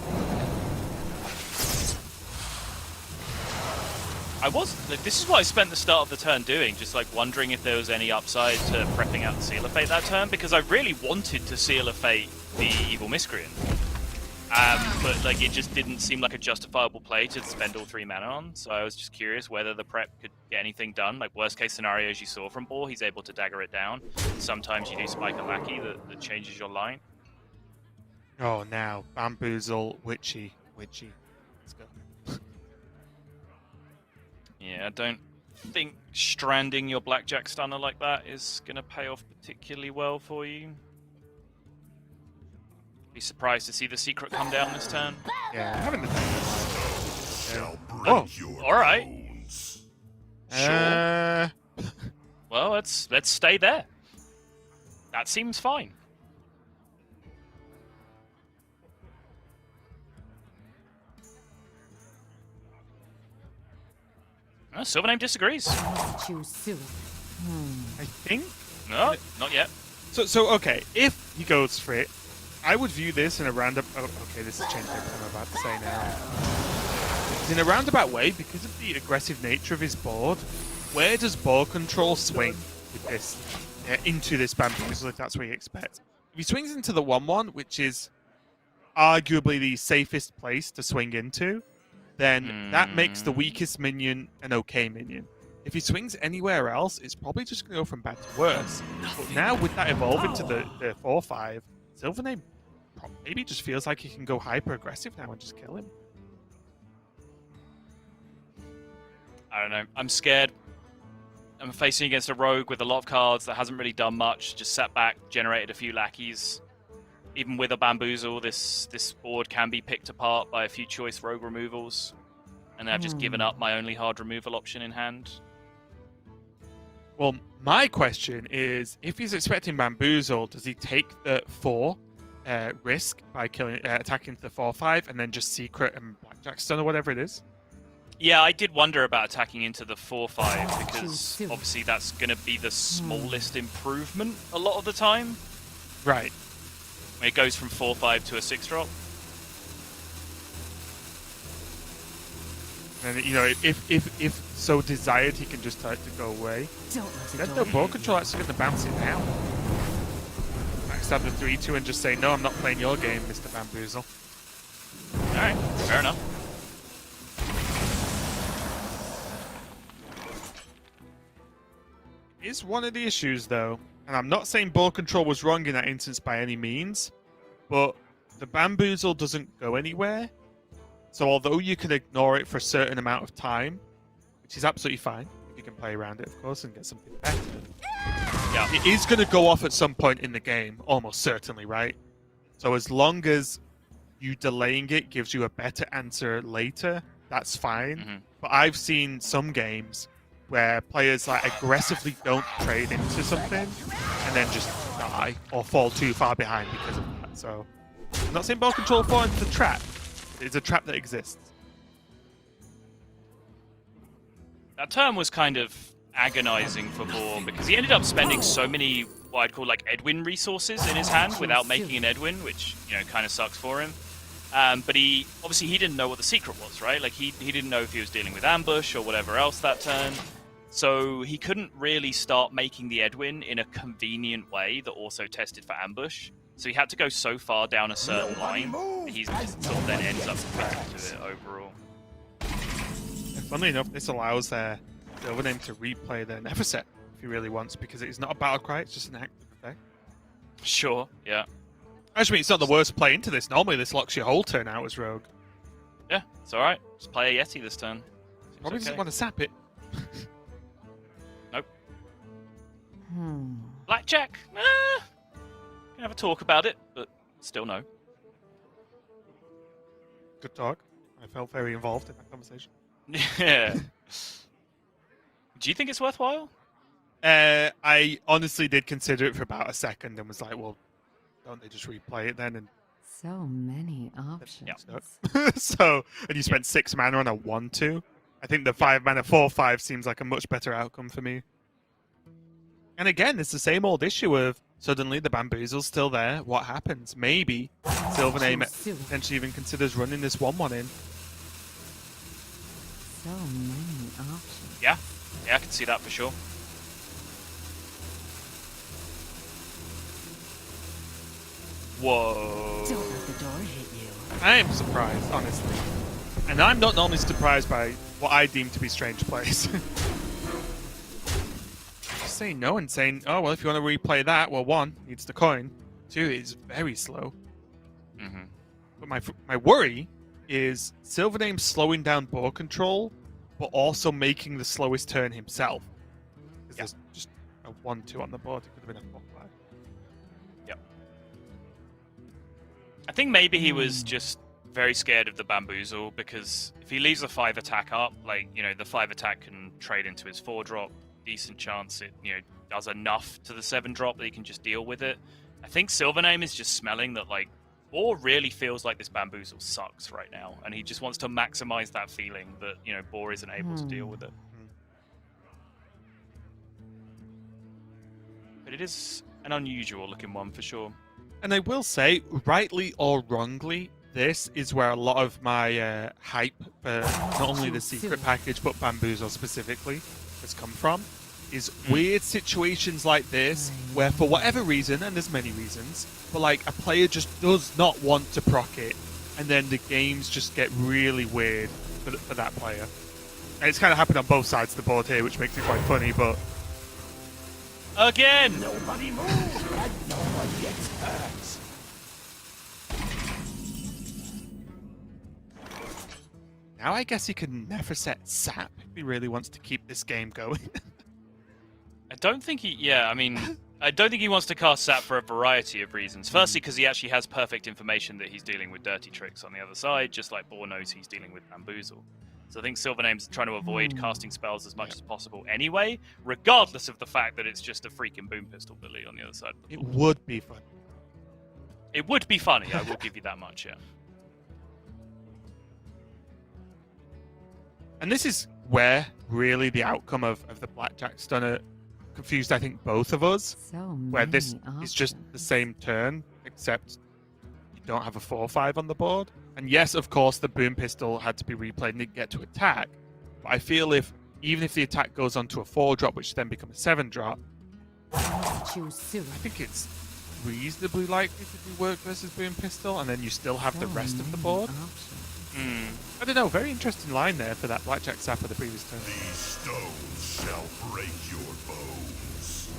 This is what I spent the start of the turn doing, just like wondering if there was any upside to prepping out the Seal of Fate that turn, because I really wanted to Seal of Fate the Evil Miscreant. But like it just didn't seem like a justifiable play to spend all 3 mana on, so I was just curious whether the prep could get anything done. Like worst case scenario, as you saw from Boar, he's able to dagger it down. Sometimes you do Spike a Lackey that changes your line. Oh, now Bamboozle, Witchy. Let's go. Yeah, I don't think stranding your Blackjack Stunner like that is going to pay off particularly well for you. Be surprised to see the secret come down this turn. Yeah, I haven't all right. Sure. Well, let's stay there. That seems fine. SilverName disagrees. Too soon. I think. No, not yet. So okay, if he goes for it, I would view this in a roundabout. Oh, okay, this is changing everything I'm about to say now. In a roundabout way, because of the aggressive nature of his board, where does BoarControl swing with this into this Bamboozle if that's what you expect? If he swings into the 1/1, which is arguably the safest place to swing into, then that makes the weakest minion an okay minion. if he swings anywhere else, it's probably just going to go from bad to worse. But now with that evolving to the 4-5, SilverName maybe just feels like he can go hyper aggressive now and just kill him. I don't know. I'm scared. I'm facing against a rogue with a lot of cards that hasn't really done much. Just sat back, generated a few lackeys. Even with a bamboozle, this board can be picked apart by a few choice rogue removals. And I've just given up my only hard removal option in hand. Well, my question is, if he's expecting bamboozle, does he take the 4 risk by attacking the 4-5 and then just secret and blackjack stun or whatever it is? Yeah, I did wonder about attacking into the 4-5 because obviously that's going to be the smallest improvement a lot of the time. Right. When it goes from 4-5 to a 6-drop. And you know, if so desired, he can just try to go away. Then the BoarControl actually going to bounce it down. Backstab the 3-2 and just say, no, I'm not playing your game, Mr. Bamboozle. Alright, fair enough. Is one of the issues, though, and I'm not saying BoarControl was wrong in that instance by any means, but the bamboozle doesn't go anywhere. So although you can ignore it for a certain amount of time, which is absolutely fine, if you can play around it, of course, and get something better, yeah, it is going to go off at some point in the game, almost certainly, right? So as long as you delaying it gives you a better answer later, that's fine. Mm-hmm. But I've seen some games where players like aggressively don't trade into something and then just die or fall too far behind because of that. So I'm not saying BoarControl fall into the trap. It's a trap that exists. That turn was kind of agonizing for Boar because he ended up spending so many what I'd call like Edwin resources in his hand without making an Edwin, which, you know, kind of sucks for him. But he didn't know what the secret was, right? Like he didn't know if he was dealing with ambush or whatever else that turn. So he couldn't really start making the Edwin in a convenient way that also tested for ambush. So he had to go so far down a certain line that he sort of then ends up committing to it overall. And funnily enough, this allows SilverName to replay the Never set if he really wants, because it's not a battle cry, it's just an active effect. Sure, yeah. Actually, it's not the worst play into this. Normally this locks your whole turn out as rogue. Yeah, it's alright. Just play a Yeti this turn. Probably doesn't want to sap it. Nope. Blackjack? Can have a talk about it, but still no. Good talk. I felt very involved in that conversation. Yeah. Do you think it's worthwhile? I honestly did consider it for about a second and was like, well, don't they just replay it then? And so many options. Yeah. So, and you spent 6 mana on a 1-2. I think the 5 mana 4-5 seems like a much better outcome for me. And again, it's the same old issue of suddenly the bamboozle's still there. What happens? Maybe SilverName potentially even considers running this 1-1 in. So many options. Yeah, I can see that for sure. Whoa. Don't let the door hit you. I am surprised, honestly. And I'm not normally surprised by what I deem to be strange plays. Just saying no and saying, oh, well, if you want to replay that, well, 1, needs the coin. 2, is very slow. Mm-hmm. But my worry is SilverName slowing down BoarControl, but also making the slowest turn himself. Because there's just a 1-2 on the board. It could have been a 4-5. Yep. I think maybe he was just very scared of the bamboozle, because if he leaves the 5 attack up, like, you know, the 5 attack can trade into his 4-drop. Decent chance it, you know, does enough to the 7-drop that he can just deal with it. I think SilverName is just smelling that, like, Boar really feels like this bamboozle sucks right now, and he just wants to maximize that feeling that, you know, Boar isn't able to deal with it. But it is an unusual looking one for sure. And I will say, rightly or wrongly, this is where a lot of my hype for not only the secret package, but bamboozle specifically, has come from. Is weird situations like this, where for whatever reason, and there's many reasons, but like a player just does not want to proc it, and then the games just get really weird for that player. And it's kind of happened on both sides of the board here, which makes it quite funny, but... Again! Nobody moves and no one gets hurt. Now I guess he can never set Sap if he really wants to keep this game going. I don't think he... Yeah, I mean... I don't think he wants to cast Sap for a variety of reasons. Firstly, because he actually has perfect information that he's dealing with dirty tricks on the other side, just like Boar knows he's dealing with Bamboozle. So I think SilverName's trying to avoid casting spells as much as possible anyway, regardless of the fact that it's just a freaking boom pistol Billy on the other side. It would be fun. It would be funny, I will give you that much, yeah. And this is where really the outcome of the Blackjack Stunner confused, I think, both of us. Where this is just the same turn, except you don't have a 4/5 on the board. And yes, of course, the boom pistol had to be replayed and didn't get to attack. But I feel even if the attack goes on to a 4-drop, which then becomes a 7-drop, I think it's reasonably likely to do work versus boom pistol, and then you still have the rest of the board. I don't know, very interesting line there for that Blackjack Sap for the previous turn. These stones shall break your bones.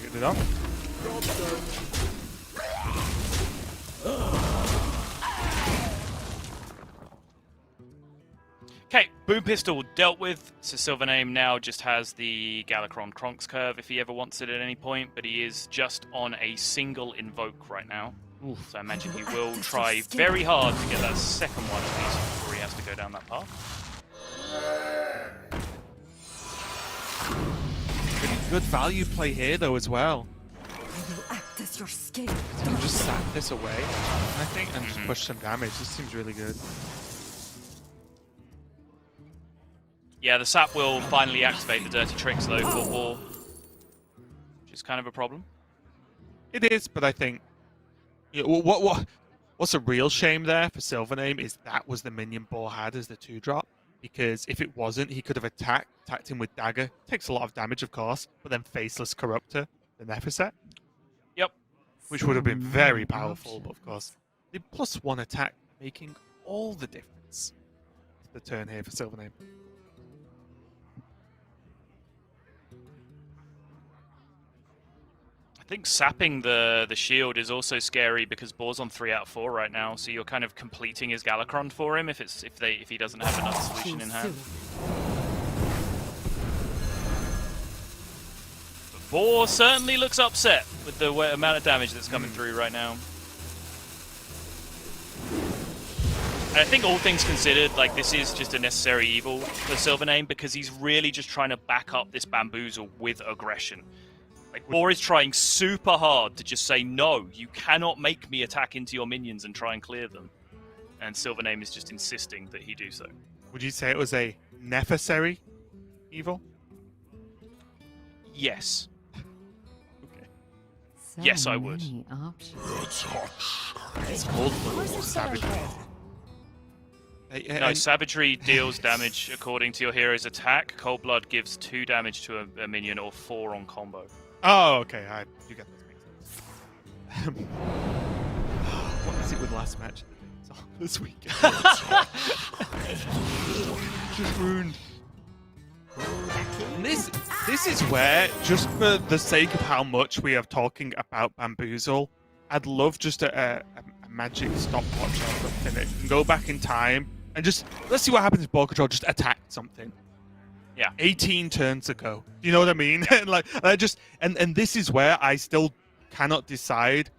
Get it off. Okay, boom pistol dealt with. So SilverName now just has the Galakron Kronk's curve if he ever wants it at any point, but he is just on a single invoke right now. So I imagine he will try very hard to get that second one at least before he has to go down that path. Pretty good value play here though as well. I will act as your scape. You can just sap this away, I think, and just push some damage. This seems really good. Yeah, the sap will finally activate the dirty tricks though for Boar, which is kind of a problem. It is, but I think what's a real shame there for SilverName is that was the minion Boar had as the 2-drop. Because if it wasn't, he could have attacked him with Dagger. Takes a lot of damage, of course, but then Faceless Corruptor, the Nephset. Yep. Which would have been very powerful, but of course, the +1 attack making all the difference. The turn here for SilverName. I think sapping the shield is also scary because Boar's on 3 out of 4 right now, so you're kind of completing his Galakron for him if he doesn't have another solution in hand. But Boar certainly looks upset with the amount of damage that's coming through right now. And I think all things considered, like this is just a necessary evil for SilverName because he's really just trying to back up this Bamboozle with aggression. Like, Boar is trying super hard to just say, no, you cannot make me attack into your minions and try and clear them. And SilverName is just insisting that he do so. Would you say it was a necessary evil? Yes. Okay. Yes, I would. It's called Savagery. No, Savagery deals damage according to your hero's attack. Cold Blood gives 2 damage to a minion or 4 on combo. Oh, okay. You get this. What is it with last match? This week. Just ruined. And this is where, just for the sake of how much we are talking about Bamboozle, I'd love just a magic stopwatch or something that can go back in time and just let's see what happens if BoarControl just attacked something. Yeah. 18 turns ago. Do you know what I mean? and this is where I still cannot decide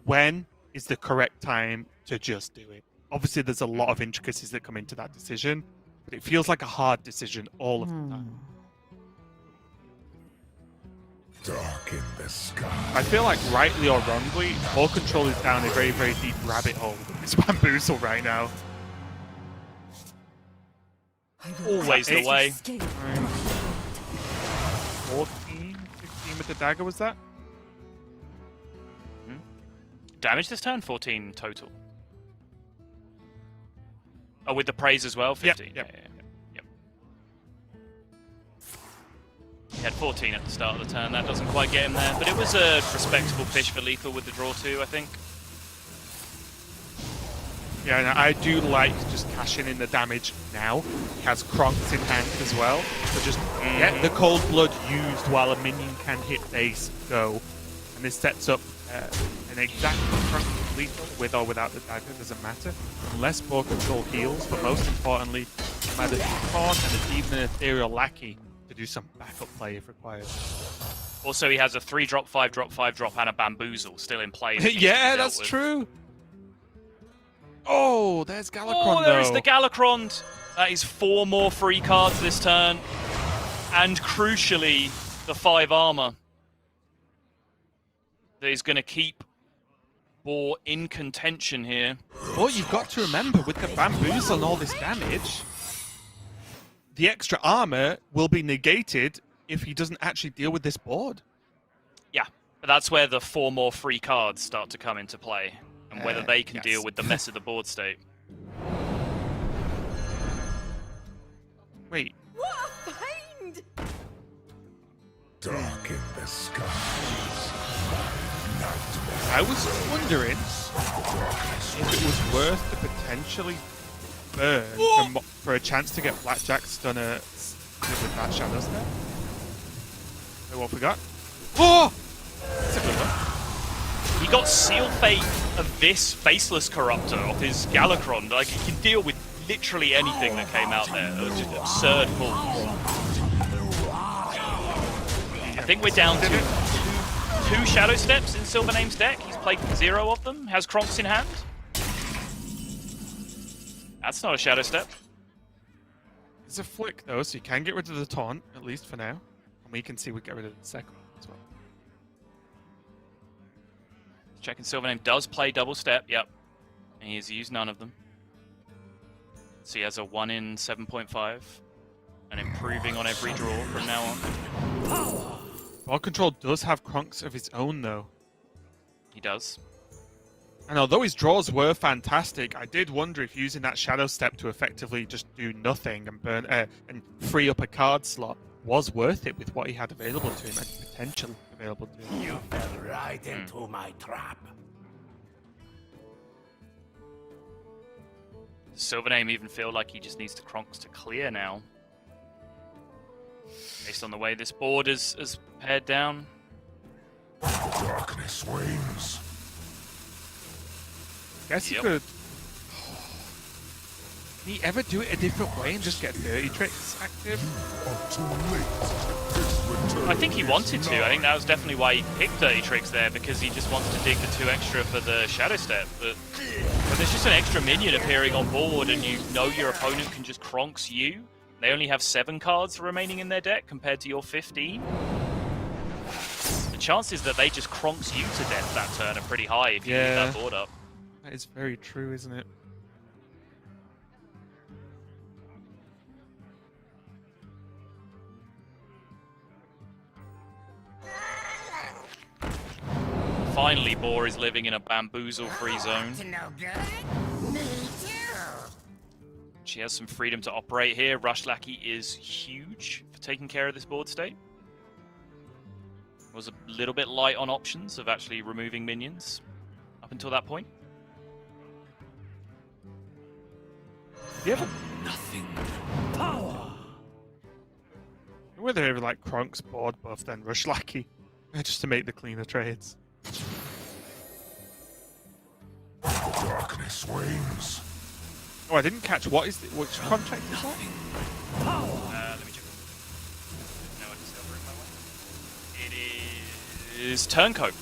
when is the correct time to just do it. Obviously, there's a lot of intricacies that come into that decision, but it feels like a hard decision all of the time. Dark in the sky. I feel like, rightly or wrongly, BoarControl is down a very, very deep rabbit hole with this Bamboozle right now. Always the way. 14, 15 with the dagger, was that? Damage this turn? 14 total. Oh, with the praise as well? 15. Yep. Yep. He had 14 at the start of the turn. That doesn't quite get him there, but it was a respectable fish for lethal with the draw too, I think. Yeah, no, I do like just cashing in the damage now. He has Kronks in hand as well. So just get the Cold Blood used while a minion can hit base, go. And this sets up an exact Kronks lethal with or without the dagger, doesn't matter. Unless BoarControl heals, but most importantly, either Taunt and even an Ethereal Lackey to do some backup play if required. Also, he has a 3-drop, 5-drop, 5-drop, and a Bamboozle still in play. Yeah, that's true. Oh, there's Galakrond, Oh, there is the Galakrond. That is 4 more free cards this turn. And crucially, the 5 armor. That is going to keep Boar in contention here. But you've got to remember, with the Bamboozle and all this damage, the extra armor will be negated if he doesn't actually deal with this board. Yeah, but that's where the 4 more free cards start to come into play, and whether they can deal with the mess of the board state. Wait. What a find! Dark in the skies. I was wondering if it was worth to potentially burn for a chance to get Blackjack Stunner with that Shadow Step. Wait, what we got? Oh! That's a good one. He got Seal Fate of this Faceless Corruptor off his Galakrond. Like, he can deal with literally anything that came out there. It was just absurd pulls. I think we're down to two Shadow Steps in SilverName's deck. He's played 0 of them. Has Kronks in hand. That's not a Shadow Step. It's a flick, though, so you can get rid of the taunt, at least for now. And we can see we get rid of the second one as well. Checking SilverName does play double step, yep. And he has used none of them. So he has a 1 in 7.5. And improving on every draw from now on. BoarControl does have Kronks of his own, though. He does. And although his draws were fantastic, I did wonder if using that Shadow Step to effectively just do nothing and burn and free up a card slot was worth it with what he had available to him and potential available to him. You fell right into my trap. SilverName even feel like he just needs the Kronks to clear now. Based on the way this board is pared down. Darkness wanes. Guess he could. Can he ever do it a different way and just get Dirty Tricks active? I think he wanted to. I think that was definitely why he picked Dirty Tricks there, because he just wants to dig the 2 extra for the Shadow Step. But there's just an extra minion appearing on board, and you know your opponent can just Kronks you. They only have 7 cards remaining in their deck compared to your 15. The chances that they just Kronks you to death that turn are pretty high if you leave that board up. That is very true, isn't it? Finally, Boar is living in a Bamboozle-free zone. She has some freedom to operate here. Rush Lackey is huge for taking care of this board state. Was a little bit light on options of actually removing minions up until that point. You ever Nothing. power? Whether they were like Kronks, board buff, then Rush Lackey, just to make the cleaner trades. Darkness wanes. Oh, I didn't catch which contract is that? Let me check. No, I discover it my way. It is Turncoat.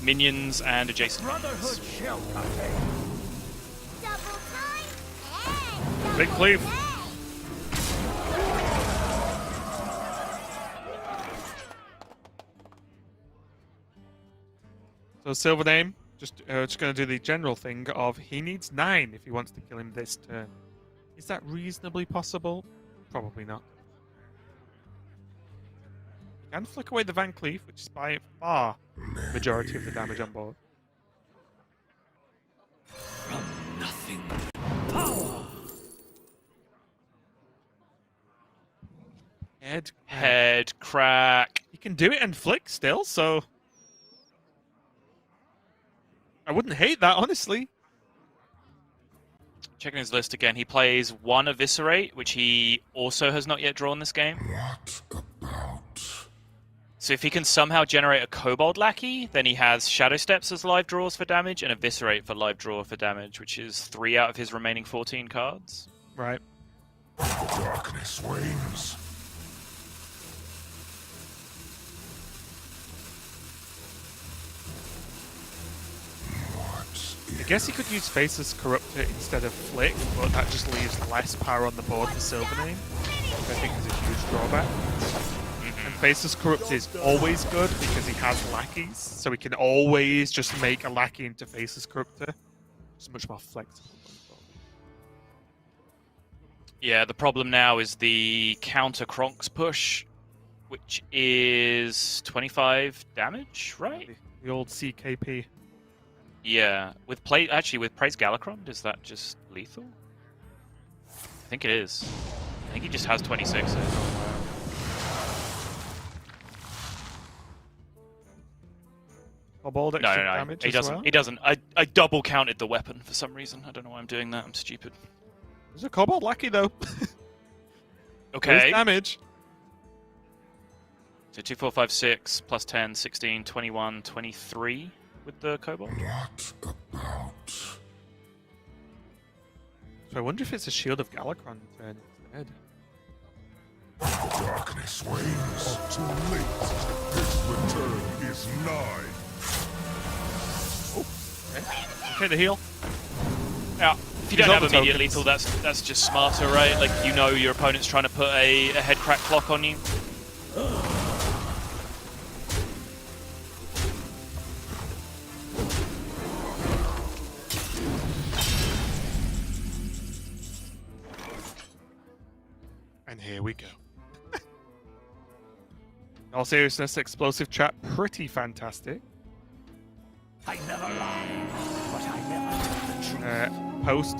Minions and adjacent minions. Big cleave. So SilverName, just going to do the general thing of he needs 9 if he wants to kill him this turn. Is that reasonably possible? Probably not. You can flick away the Van Cleef, which is by far the majority of the damage on board. From nothing. Power. Head crack. You can do it and flick still, so... I wouldn't hate that, honestly. Checking his list again, he plays 1 Eviscerate, which he also has not yet drawn this game. What about? So if he can somehow generate a Kobold Lackey, then he has Shadow Steps as live draws for damage and Eviscerate for live draw for damage, which is 3 out of his remaining 14 cards. Right. Darkness wanes. I guess he could use Faceless Corruptor instead of Flick, but that just leaves less power on the board for SilverName, which I think is a huge drawback. And Faceless Corruptor is always good because he has lackeys, so he can always just make a lackey into Faceless Corruptor. It's much more flexible. Yeah, the problem now is the counter Kronks push, which is 25 damage, right? The old CKP. Yeah, with Praise Galakron, is that just lethal? I think it is. I think he just has 26. Kobold extra damage he as doesn't. well? He doesn't. I double counted the weapon for some reason. I don't know why I'm doing that. I'm stupid. There's a Kobold Lackey though. Okay. There's damage. So 2, 4, 5, 6, plus 10, 16, 21, 23 with the Kobold. What about? So I wonder if it's a Shield of Galakron turn instead. Darkness wanes. Too late. His return is nigh. Okay, the heal. Yeah. If you don't have immediate lethal, that's just smarter, right? Like, you know your opponent's trying to put a head crack clock on you. And here we go. In all seriousness, Explosive Trap, pretty fantastic. I never lie, but I never tell the truth. Post.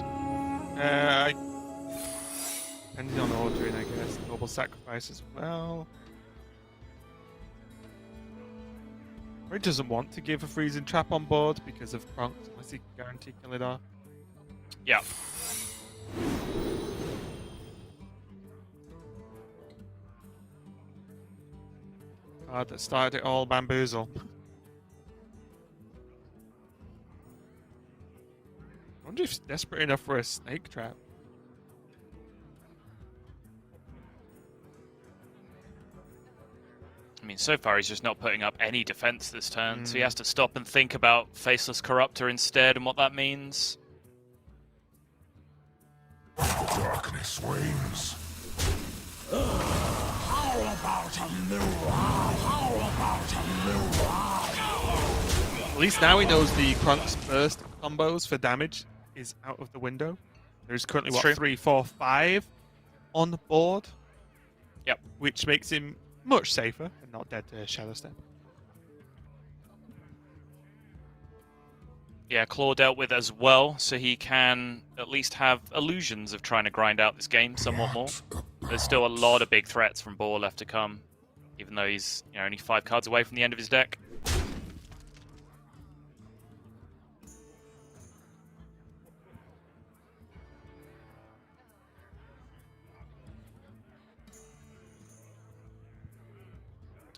Depending on ordering, I guess. Noble Sacrifice as well. Or he doesn't want to give a freezing trap on board because of Kronks, unless he can guarantee kill it off. Yeah. Card that started it all, Bamboozle. I wonder if he's desperate enough for a snake trap. I mean, so far he's just not putting up any defense this turn, so he has to stop and think about Faceless Corruptor instead and what that means. Darkness wanes. How about a mirror? How about a mirror? At least now he knows the Kronks burst combos for damage is out of the window. There's currently, That's what, true. 3, 4, 5 on the board? Yep. Which makes him much safer and not dead to Shadow Step. Yeah, Claw dealt with as well, so he can at least have illusions of trying to grind out this game somewhat more. There's still a lot of big threats from Boar left to come, even though he's only 5 cards away from the end of his deck.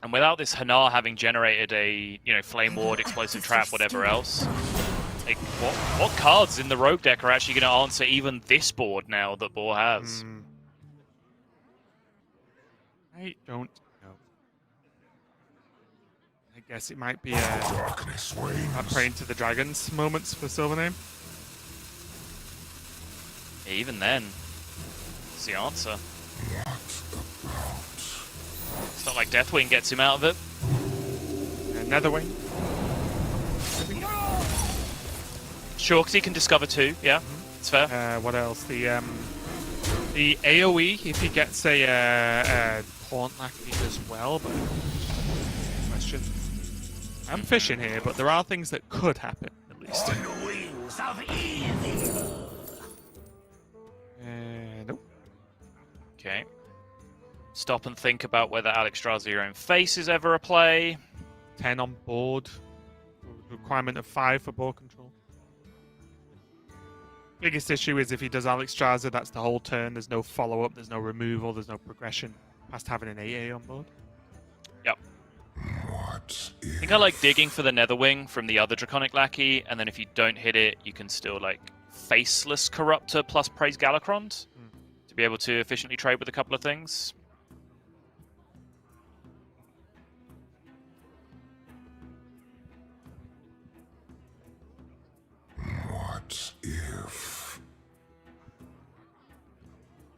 And without this Hanar having generated a, Flame Ward, Explosive Trap, whatever else, like, what cards in the Rogue deck are actually going to answer even this board now that Boar has? I don't know. I guess it might be a Praying to the Dragons moments for SilverName. Yeah, even then, it's the answer. It's not like Deathwing gets him out of it. Netherwing. Sure, because he can discover 2, yeah. It's fair. What else? The AoE, if he gets a Taunt Lackey as well, but question. I'm fishing here, but there are things that could happen, at least. On wings of evil. Nope. Okay. Stop and think about whether Alex draws your own face is ever a play. 10 on board. Requirement of 5 for BoarControl. Biggest issue is if he does Alexstrasza, that's the whole turn. There's no follow-up, there's no removal, there's no progression past having an AA on board. Yep. I think I like digging for the Netherwing from the other Draconic Lackey, and then if you don't hit it, you can still like Faceless Corruptor plus Praise Galacrond to be able to efficiently trade with a couple of things. What if?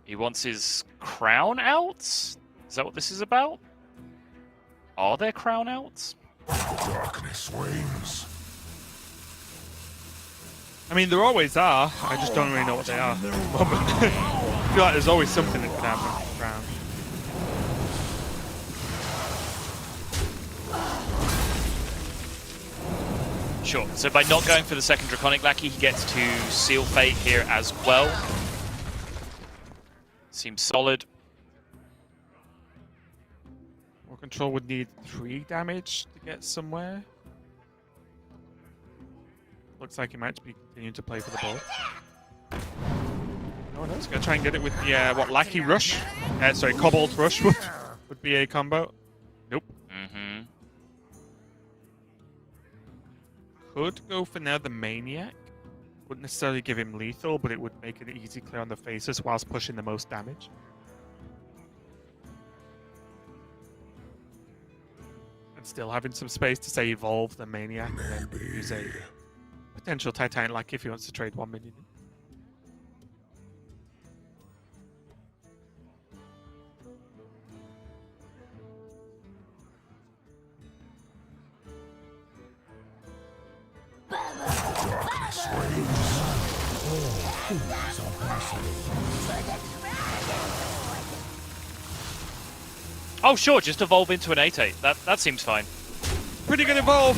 He wants his crown outs? Is that what this is about? Are there crown outs? Darkness wanes. I mean, there always are. I just don't really know what they are at the moment. I feel like there's always something that could happen around. Sure. So by not going for the second Draconic Lackey, he gets to Seal Fate here as well. Seems solid. BoarControl would need 3 damage to get somewhere. Looks like he might be continuing to play for the ball. Oh no, he's going to try and get it with the, what, Lackey Rush? Sorry, Cobalt Rush would be a combo. Nope. Could go for now the Maniac. Wouldn't necessarily give him lethal, but it would make an easy clear on the faces whilst pushing the most damage. And still having some space to say evolve the Maniac and then use a potential Titanic Lackey if he wants to trade 1 minion. Darkness wanes. All things are possible. Oh, sure, just evolve into an 8/8. That seems fine. Pretty good evolve.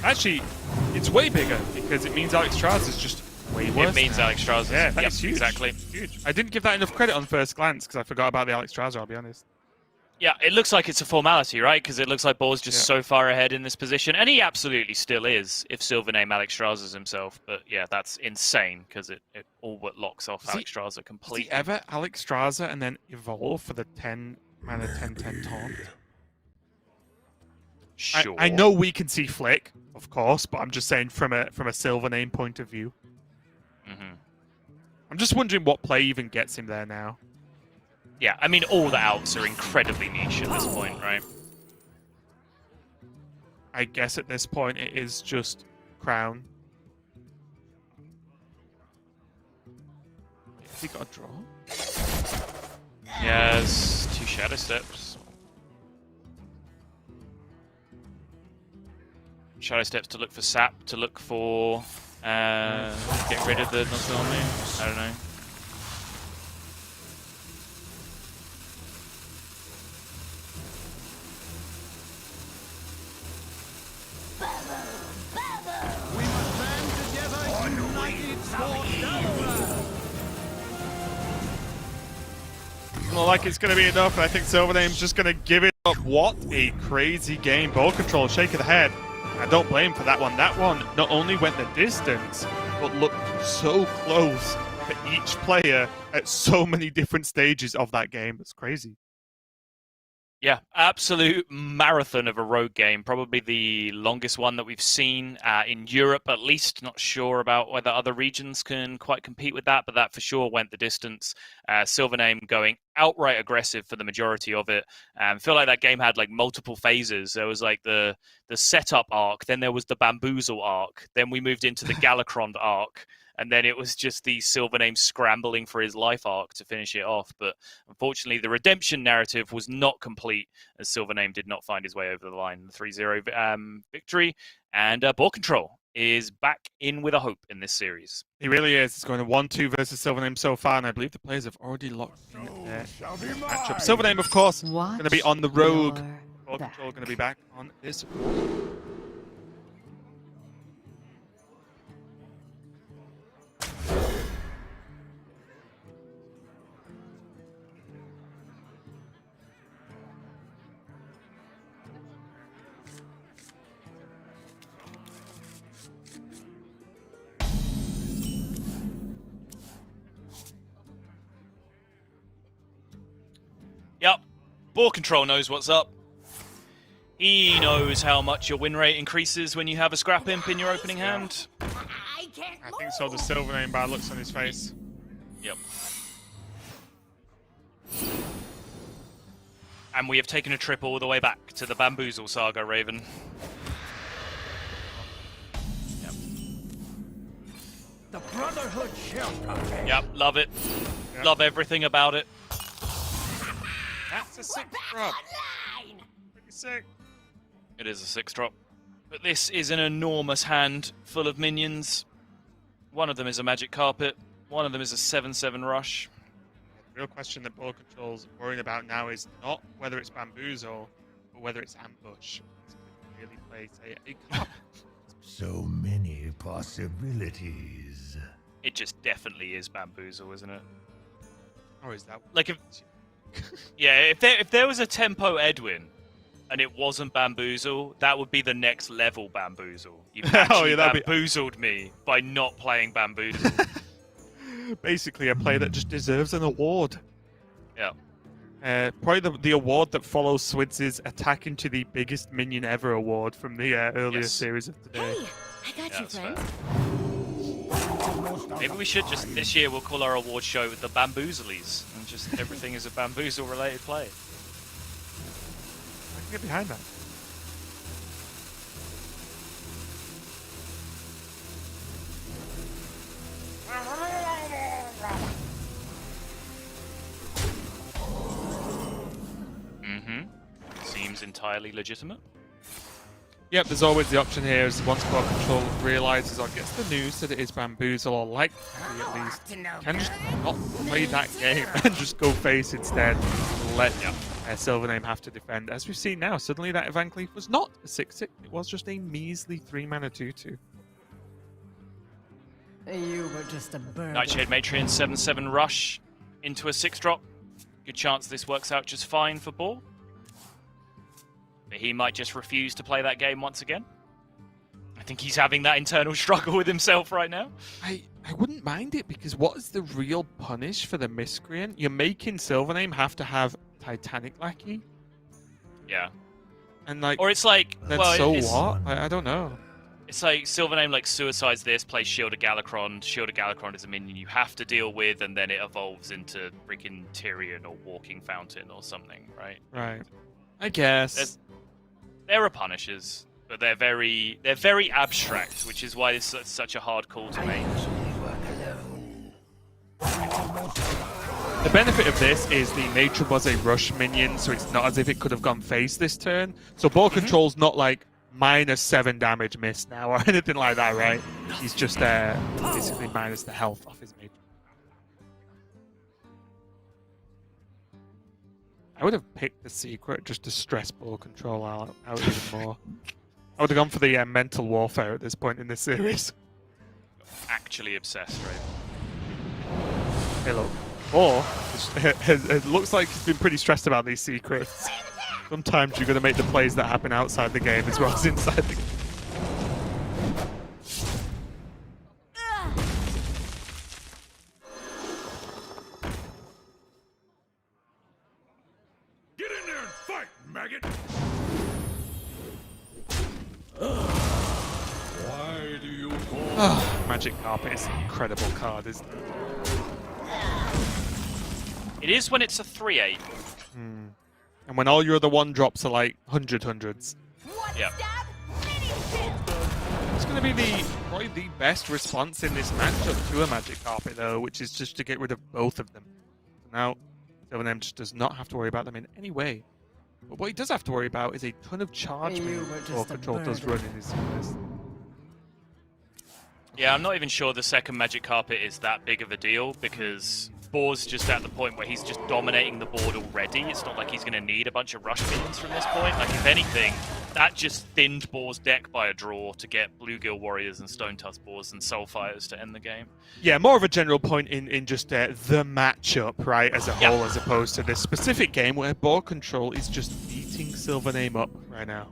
Actually, it's way bigger because it means Alexstrasza is just way worse. It means Alexstrasza. Yeah, that's huge. Exactly. Huge. I didn't give that enough credit on first glance because I forgot about the Alexstrasza, I'll be honest. Yeah, it looks like it's a formality, right? Because it looks like Boar's just so far ahead in this position, and he absolutely still is if SilverName Alexstrasza's himself. But yeah, that's insane because it all but locks off Alexstrasza completely. Does he ever Alexstrasza and then evolve for the 10 mana 10/10 taunt? Sure. I know we can see Flick, of course, but I'm just saying from a SilverName point of view. I'm just wondering what play even gets him there now. Yeah, I mean, all the outs are incredibly niche at this point, right? I guess at this point it is just Crown. Has he got a draw? Yes, 2 Shadow Steps. Shadow Steps to look for sap, to look for... get rid of the Nozomi. I don't know. Not like it's going to be enough. I think SilverName's just going to give it up. What a crazy game. BoarControl, shake of the head. I don't blame him for that one. That one not only went the distance, but looked so close for each player at so many different stages of that game. It's crazy. Yeah, absolute marathon of a rogue game. Probably the longest one that we've seen in Europe, at least. Not sure about whether other regions can quite compete with that, but that for sure went the distance. SilverName going outright aggressive for the majority of it. Feel like that game had like multiple phases. There was like the setup arc, then there was the Bamboozle arc, then we moved into the Galacrond arc. And then it was just the SilverName scrambling for his life arc to finish it off. But unfortunately, the redemption narrative was not complete as SilverName did not find his way over the line. The 3-0 victory. And BoarControl is back in with a hope in this series. He really is. It's going to 1-2 versus SilverName so far, and I believe the players have already locked in their matchup. SilverName, of course, going to be on the rogue. BoarControl going to be back on this. BoarControl knows what's up. He knows how much your win rate increases when you have a Scrap Imp in your opening hand. I can't I think so. The SilverName bad looks on his face. Yep. And we have taken a trip all the way back to the Bamboozle saga, Raven. Yep. The Brotherhood shall prevail. Yep, love it. Yep. Love everything about it. That's a 6 drop. Pretty sick. It is a 6 drop. But this is an enormous hand full of minions. One of them is a Magic Carpet. One of them is a 7/7 Rush. The real question that BoarControl's worrying about now is not whether it's Bamboozle, but whether it's Ambush. It's really play, say, a card. So many possibilities. It just definitely is Bamboozle, isn't it? Or is that... Like, if there was a Tempo Edwin, and it wasn't Bamboozle, that would be the next level Bamboozle. You've actually bamboozled me by not playing Bamboozle. Basically, a play that just deserves an award. Yeah. Probably the award that follows Swids' Attack into the Biggest Minion Ever award from the earlier series of today. Hey, I got you, friend. Maybe we should just, this year, we'll call our award show the Bamboozlies, and just everything is a Bamboozle-related play. I can get behind that. Seems entirely legitimate. Yep, there's always the option here is once BoarControl realizes or gets the news that it is Bamboozle, or like at least, can just not play that game and just go face instead and let SilverName have to defend. As we've seen now, suddenly that Van Cleef was not a 6/6, it was just a measly 3-mana 2/2. You were just a bird. Nightshade Matrion 7/7 Rush into a 6 drop. Good chance this works out just fine for Boar. But he might just refuse to play that game once again. I think he's having that internal struggle with himself right now. I wouldn't mind it, because what is the real punish for the Miscreant? You're making SilverName have to have Titanic Lackey? Yeah. And like, or it's like, then well, so what? I don't know. It's like SilverName like suicides this, plays Shield of Galakron. Shield of Galakron is a minion you have to deal with, and then it evolves into freaking Tyrion or Walking Fountain or something, right? Right. I guess. There are punishes, but they're very abstract, which is why it's such a hard call to make. The benefit of this is the nature was a rush minion, so it's not as if it could have gone face this turn. So BoarControl's not like -7 damage miss now or anything like that, right? He's just basically minus the health off his mage. I would have picked the secret just to stress BoarControl out even more. I would have gone for the mental warfare at this point in this series. Actually obsessed, right? Hey, look. Or it looks like he's been pretty stressed about these secrets. Sometimes you're going to make the plays that happen outside the game as well as inside the game. Get in there and fight, maggot! Why do you call Magic Carpet is an incredible card, isn't it? It is when it's a 3/8. And when all your other 1-drops are like hundreds. Yeah. It's going to be probably the best response in this matchup to a Magic Carpet, though, which is just to get rid of both of them. So now, SilverName just does not have to worry about them in any way. But what he does have to worry about is a ton of charge moves BoarControl does run in his series. Yeah, I'm not even sure the second Magic Carpet is that big of a deal, because Boar's just at the point where he's just dominating the board already. It's not like he's going to need a bunch of rush minions from this point. Like, if anything, that just thinned Boar's deck by a draw to get Bluegill Warriors and Stone Tusk Boars and Soulfires to end the game. Yeah, more of a general point in just the matchup, right, as a whole, as opposed to this specific game where BoarControl is just beating SilverName up right now.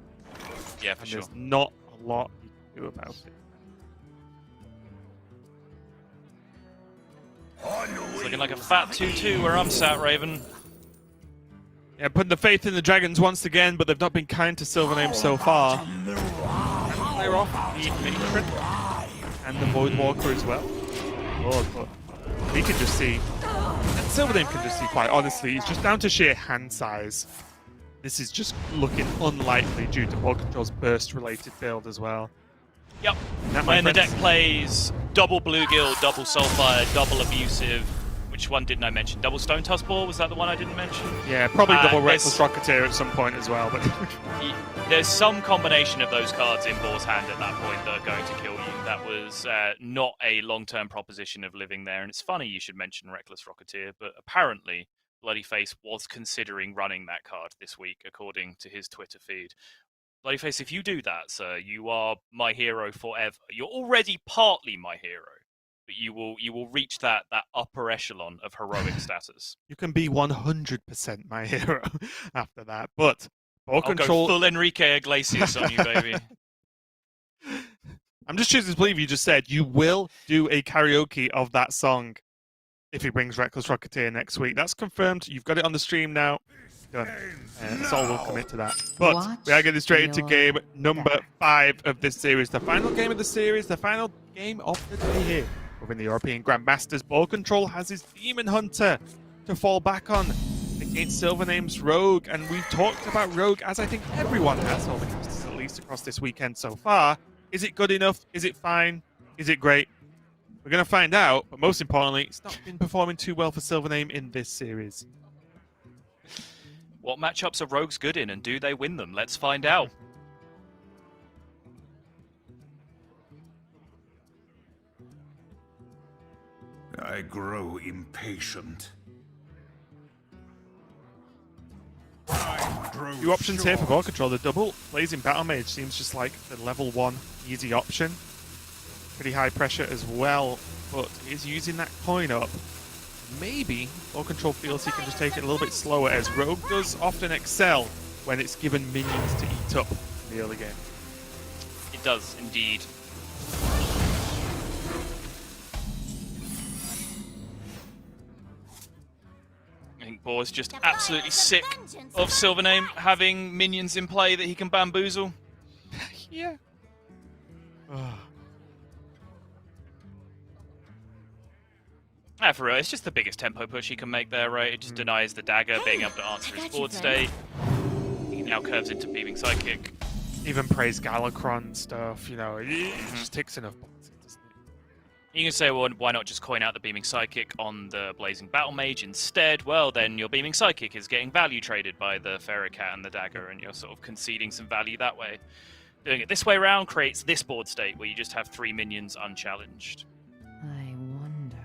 Yeah, for sure. There's not a lot you can do about it. It's looking like a fat 2-2 where I'm sat, Raven. Yeah, putting the faith in the Dragons once again, but they've not been kind to SilverName so far. And they're off the Matron and the Voidwalker as well. Oh, but we can just see, and SilverName can just see quite honestly, it's just down to sheer hand size. This is just looking unlikely due to BoarControl's burst-related build as well. Yep. That, and the deck friends, plays double Bluegill, double Soulfire, double Abusive. Which one didn't I mention? Double Stone Tusk Ball? Was that the one I didn't mention? yeah, probably double Reckless Rocketeer at some point as well. But there's some combination of those cards in Boar's hand at that point that are going to kill you. That was not a long-term proposition of living there. And it's funny you should mention Reckless Rocketeer, but apparently Bloodyface was considering running that card this week, according to his Twitter feed. Bloodyface, if you do that, sir, you are my hero forever. You're already partly my hero, but you will reach that upper echelon of heroic status. you can be 100% my hero after that. But I'll go BoarControl, full Enrique Iglesias on you, baby. I'm just choosing to believe you just said you will do a karaoke of that song if he brings Reckless Rocketeer next week. That's confirmed. You've got it on the stream now. Done. Sol will commit to that. But we are getting straight into game number 5 of this series. The final game of the series, the final game of the day here. Within the European Grandmasters, BoarControl has his Demon Hunter to fall back on against SilverName's Rogue. And we've talked about Rogue, as I think everyone has, all the casters at least across this weekend so far. Is it good enough? Is it fine? Is it great? We're going to find out, but most importantly, it's not been performing too well for SilverName in this series. What matchups are Rogues good in, and do they win them? Let's find out. I grow impatient. Few options here for BoarControl. The double Blazing Battle Mage seems just like the level 1 easy option. Pretty high pressure as well, but he's using that coin up. Maybe BoarControl feels he can just take it a little bit slower, as Rogue does often excel when it's given minions to eat up in the early game. It does, indeed. I think Boar's just absolutely sick of SilverName having minions in play that he can bamboozle. Yeah. For real, it's just the biggest tempo push he can make there, right? It just denies the dagger being able to answer his board state. He now curves into Beaming Psychic. Even praise Galakron stuff, you know, it just ticks enough boxes, doesn't it? You can say, well, why not just coin out the Beaming Psychic on the Blazing Battle Mage instead? Well, then your Beaming Psychic is getting value traded by the Ferrocat and the dagger, and you're sort of conceding some value that way. Doing it this way around creates this board state where you just have 3 minions unchallenged. I wonder.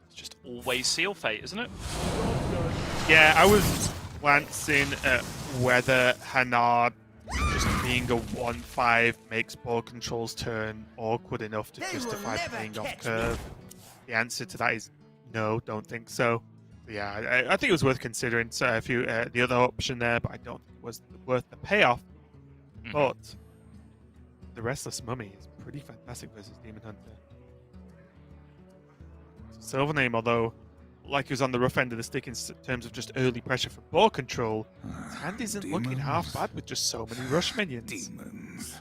It's just always Seal Fate, isn't it? Yeah, I was glancing at whether Hanard just being a 1-5 makes BoarControl's turn awkward enough to justify playing off curve. The answer to that is no, don't think so. Yeah, I think it was worth considering the other option there, but I don't think it was worth the payoff. But the Restless Mummy is pretty fantastic versus Demon Hunter. So SilverName, although like he was on the rough end of the stick in terms of just early pressure for BoarControl, his hand isn't looking half bad with just so many rush minions. Demons.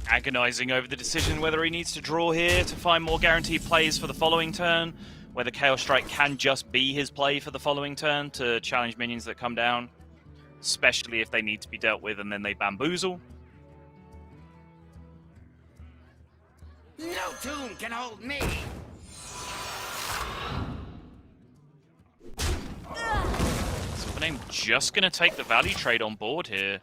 Agonizing over the decision whether he needs to draw here to find more guaranteed plays for the following turn, whether Chaos Strike can just be his play for the following turn to challenge minions that come down, especially if they need to be dealt with and then they bamboozle. No tune can hold me. SilverName just going to take the value trade on board here.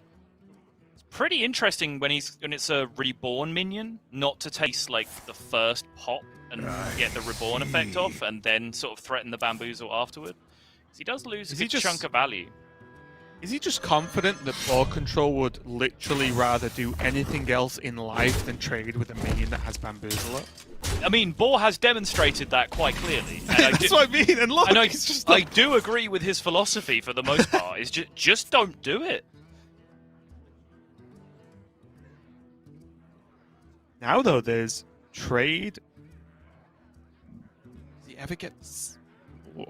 Pretty interesting when it's a reborn minion, not to taste like the first pop and get the reborn effect off, and then sort of threaten the bamboozle afterward. Because he does lose a good chunk of value. Is he just confident that BoarControl would literally rather do anything else in life than trade with a minion that has Bamboozle up? I mean, Boar has demonstrated that quite clearly. And That's what I mean, and look, and it's just like... I do agree with his philosophy for the most part. Is just don't do it. Now, though, there's trade. Does he ever get...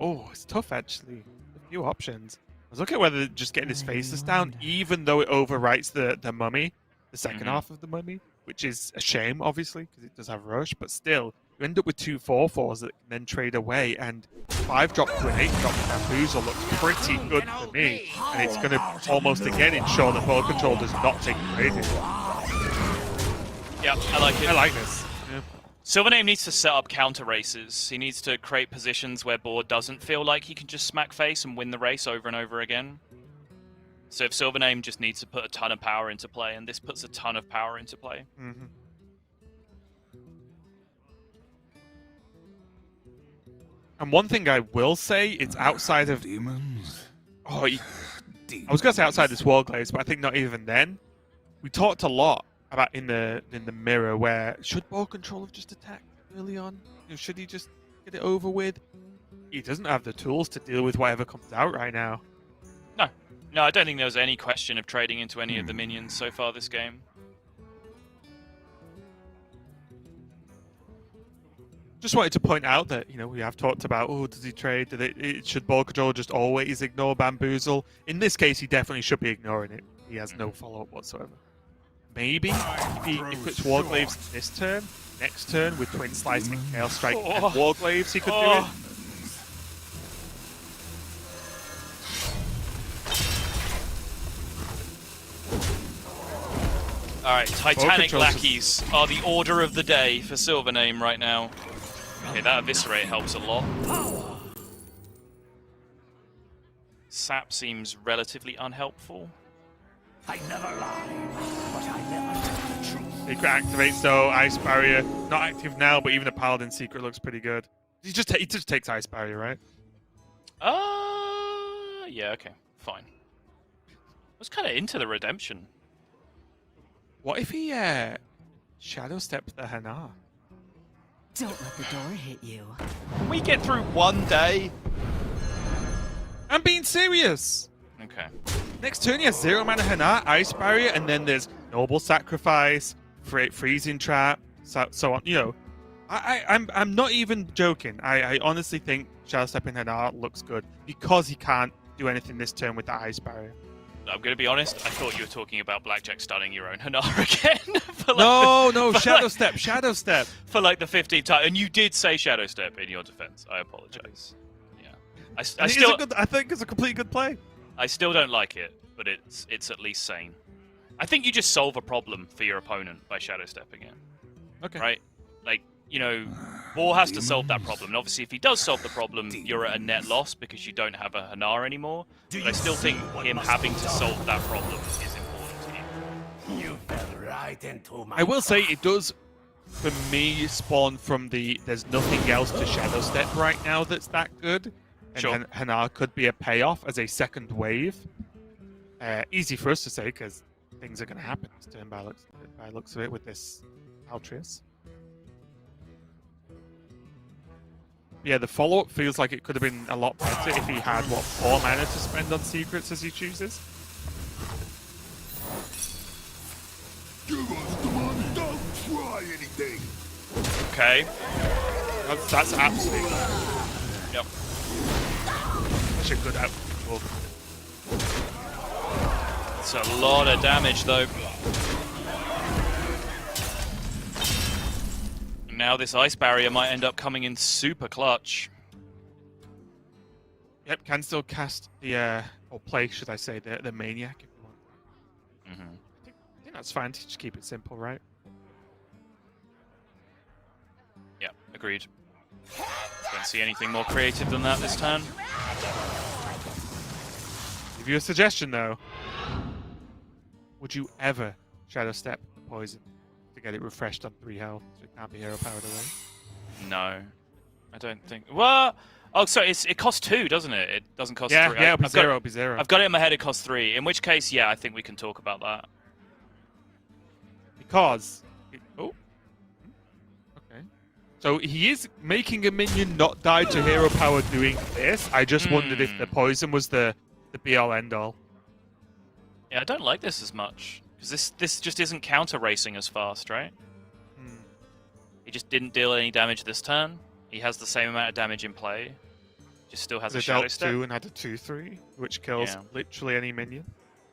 Oh, it's tough, actually. A few options. I was looking at whether just getting his faces down, even though it overwrites the mummy, the second half of the mummy, which is a shame, obviously, because it does have rush, but still, you end up with 2 4/4s that can then trade away, and 5-drop to an 8-drop Bamboozle looks pretty good for me, and it's going to almost again ensure that BoarControl does not take the trade here. Yeah, I like it. I like this. Yeah. SilverName needs to set up counter races. He needs to create positions where Boar doesn't feel like he can just smack face and win the race over and over again. So if SilverName just needs to put a ton of power into play, and this puts a ton of power into play. Mm-hmm. And one thing I will say, it's outside of... Demons? Oh, I was going to say outside this Warglaze, but I think not even then. We talked a lot about in the mirror where should BoarControl have just attacked early on? You know, should he just get it over with? He doesn't have the tools to deal with whatever comes out right now. No, I don't think there was any question of trading into any of the minions so far this game. Just wanted to point out that, you know, we have talked about, oh, does he trade? Should BoarControl just always ignore Bamboozle? In this case, he definitely should be ignoring it. He has no follow-up whatsoever. Maybe if it's Warglaves this turn, next turn with Twin Slice and Chaos Strike and Warglaves, he could do it. Alright, Titanic Lackeys are the order of the day for SilverName right now. Okay, that Eviscerate helps a lot. Sap seems relatively unhelpful. I never lie, but I never tell the truth. Secret activates though, Ice Barrier. Not active now, but even the Paladin Secret looks pretty good. He just takes Ice Barrier, right? Yeah, okay, fine. I was kind of into the redemption. What if he Shadow Steps the Hanar? Don't let the door hit you. Can we get through one day? I'm being serious. Okay. Next turn he has 0 mana Hanar, Ice Barrier, and then there's Noble Sacrifice, Freezing Trap, so on. You know, I'm not even joking. I honestly think Shadow Stepping Hanar looks good because he can't do anything this turn with the Ice Barrier. I'm going to be honest, I thought you were talking about Blackjack stunning your own Hanar again. No, Shadow Step. For like the 15th time. And you did say Shadow Step in your defense. I apologize. Yeah. I think it's a completely good play. I still don't like it, but it's at least sane. I think you just solve a problem for your opponent by Shadow Stepping it. Okay. Right? Like, you know, Boar has to solve that problem. And obviously, if he does solve the problem, you're at a net loss because you don't have a Hanar anymore. But I still think him having to solve that problem is important to you. You fell right into my... I will say it does, for me, spawn from the there's nothing else to Shadow Step right now that's that good. And Sure. Hanar could be a payoff as a second wave. Easy for us to say because things are going to happen this turn by looks of it with this Altrius. Yeah, the follow-up feels like it could have been a lot better if he had, 4 mana to spend on secrets as he chooses? Give us the money. Don't try anything. Okay. That's absolutely... Yep. Such a good outcome. It's a lot of damage, though. Now this Ice Barrier might end up coming in super clutch. Yep, can still cast the, or play, should I say, the Maniac if you want. Mm-hmm. I think that's fine to just keep it simple, right? Yeah, agreed. Don't see anything more creative than that this turn. Give you a suggestion, though. Would you ever Shadow Step the poison to get it refreshed on 3 health so it can't be hero powered away? No, I don't think. Well, Oh, sorry, it costs 2, doesn't it? It doesn't cost 3. Yeah, it'll be 0, it'll be 0. I've got it in my head it costs 3, in which case, yeah, I think we can talk about that. Because... Oh. Okay. So he is making a minion not die to hero power doing this. I just wondered if the poison was the be-all, end-all. Yeah, I don't like this as much. Because this just isn't counter-racing as fast, right? He just didn't deal any damage this turn. He has the same amount of damage in play. Just still has a Shadow dealt Step. 2 and had a 2/3, which kills literally any minion.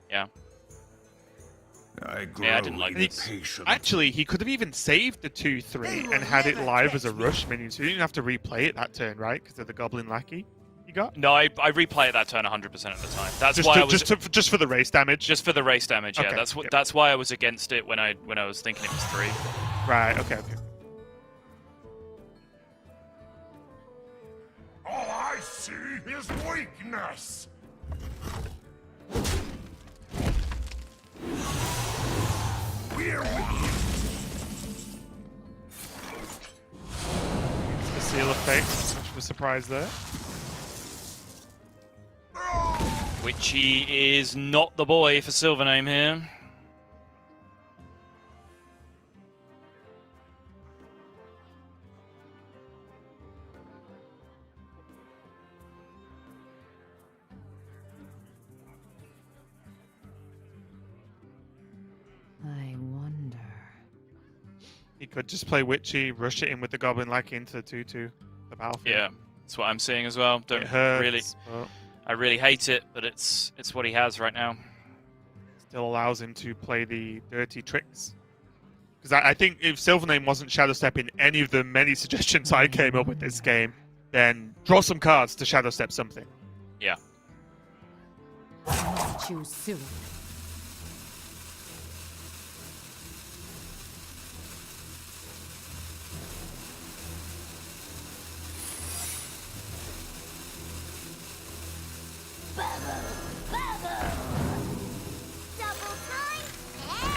Yeah. I didn't like this. Actually, he could have even saved the 2/3 and had it live as a rush minion, so you didn't have to replay it that turn, right? Because of the Goblin Lackey you got? No, I replay it that turn 100% of the time. That's just why to, I was just for the race damage. just for the race damage. Yeah, Okay, that's why I was against it when I was thinking it was 3. Right. Okay. All I see is weakness. We're The seal effect. Much of a surprise there. Witchy is not the boy for SilverName here. I wonder. He could just play Witchy, rush it in with the Goblin Lackey into the 2/2, the battlefield. Yeah, that's what I'm seeing as well. Don't It hurts, really. but I really hate it, but it's what he has right now. still allows him to play the dirty tricks. Because I think if SilverName wasn't Shadow Step in any of the many suggestions I came up with this game, then draw some cards to Shadow Step something. Yeah. I must choose soon.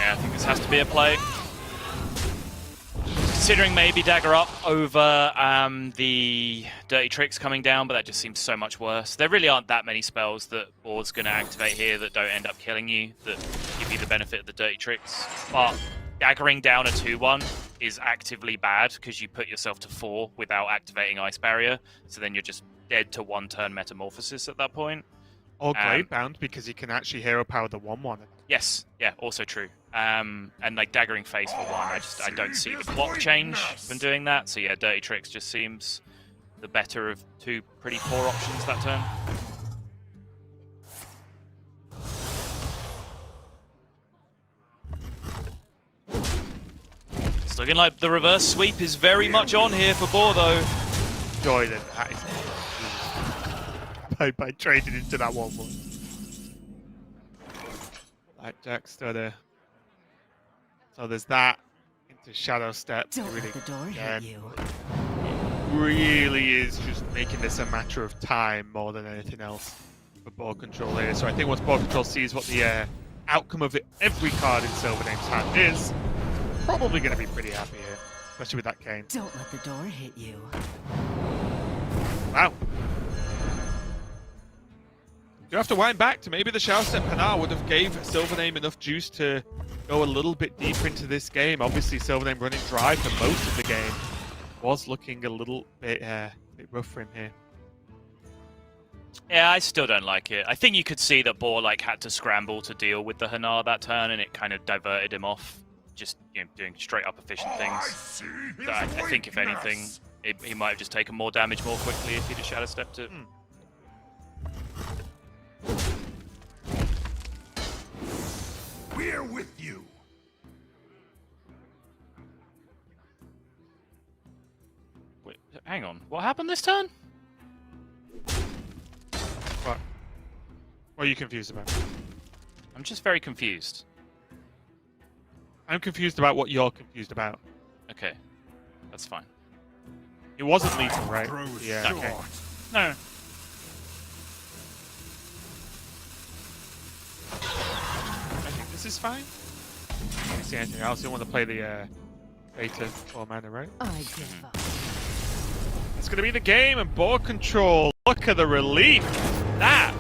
Yeah, I think this has to be a play. Considering maybe Dagger Up over the Dirty Tricks coming down, but that just seems so much worse. There really aren't that many spells that Board's going to activate here that don't end up killing you, that give you the benefit of the Dirty Tricks. But daggering down a 2/1 is actively bad because you put yourself to 4 without activating Ice Barrier, so then you're just dead to 1-turn Metamorphosis at that point. Or Gladebound, because you can actually hero power the 1/1. Yes, yeah, also true. And like daggering face for 1, I don't see the clock change when doing that. So yeah, Dirty Tricks just seems the better of 2 pretty poor options that turn. It's looking like the reverse sweep is very much on here for Boar though. Joy then. By trading into that 1/1. Blackjack stutter. So there's that into Shadow Step. Don't really, let the door hit you. Really is just making this a matter of time more than anything else for BoarControl here. So I think once BoarControl sees what the outcome of every card in SilverName's hand is, probably going to be pretty happy here, especially with that cane. Don't let the door hit you. Wow. You have to wind back to maybe the Shadow Step Hanar would have gave SilverName enough juice to go a little bit deeper into this game. Obviously, SilverName running dry for most of the game was looking a little bit rough for him here. Yeah, I still don't like it. I think you could see that Boar had to scramble to deal with the Hanar that turn, and it kind of diverted him off, just doing straight up efficient things. So I think if anything, he might have just taken more damage more quickly if he'd have Shadow Stepped it. We're with you. Wait, hang on. What happened this turn? What are you confused about? I'm just very confused. I'm confused about what you're confused about. Okay, that's fine. It wasn't lethal, right? Yeah, okay. No. I think this is fine. I don't see anything else. You want to play the beta 4 mana, right? I give up. It's going to be the game, and BoarControl, look at the relief. That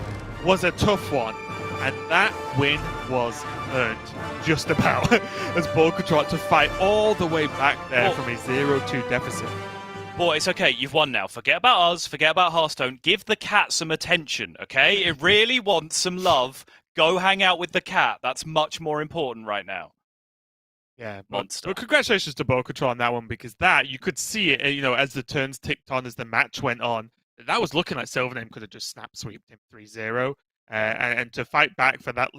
was a tough one, and that win was earned, just about, as BoarControl had to fight all the way back there from a 0-2 deficit. Boy, it's okay. You've won now. Forget about us. Forget about Hearthstone. Give the cat some attention, okay? It really wants some love. Go hang out with the cat. That's much more important right now. Yeah, monster. But congratulations to BoarControl on that one, because that, you could see it, you know, as the turns ticked on, as the match went on. That was looking like SilverName could have just snap sweeped him 3-0. And to fight back for that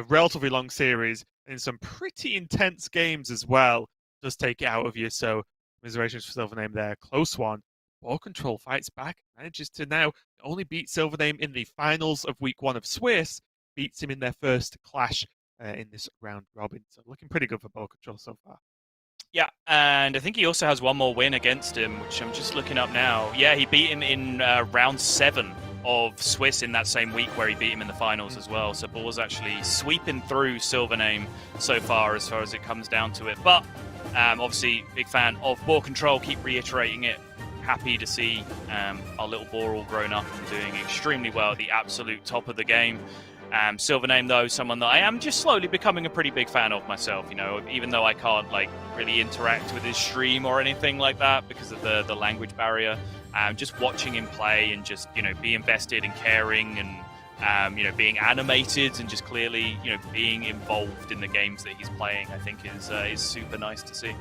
relatively long series in some pretty intense games as well does take it out of you. So, commiserations for SilverName there. Close one. BoarControl fights back, manages to now only beat SilverName in the finals of week 1 of Swiss, beats him in their first clash in this round robin. So, looking pretty good for BoarControl so far. Yeah, and I think he also has one more win against him, which I'm just looking up now. Yeah, he beat him in round 7 of Swiss in that same week, where he beat him in the finals as well. So Boar's actually sweeping through SilverName so far as it comes down to it. But obviously, big fan of BoarControl. Keep reiterating it. Happy to see our little Boar all grown up and doing extremely well at the absolute top of the game. SilverName, though, someone that I am just slowly becoming a pretty big fan of myself, you know, even though I can't, like, really interact with his stream or anything like that because of the language barrier. Just watching him play and just, you know, be invested and caring and, you know, being animated and just clearly, you know, being involved in the games that he's playing, I think is super nice to see.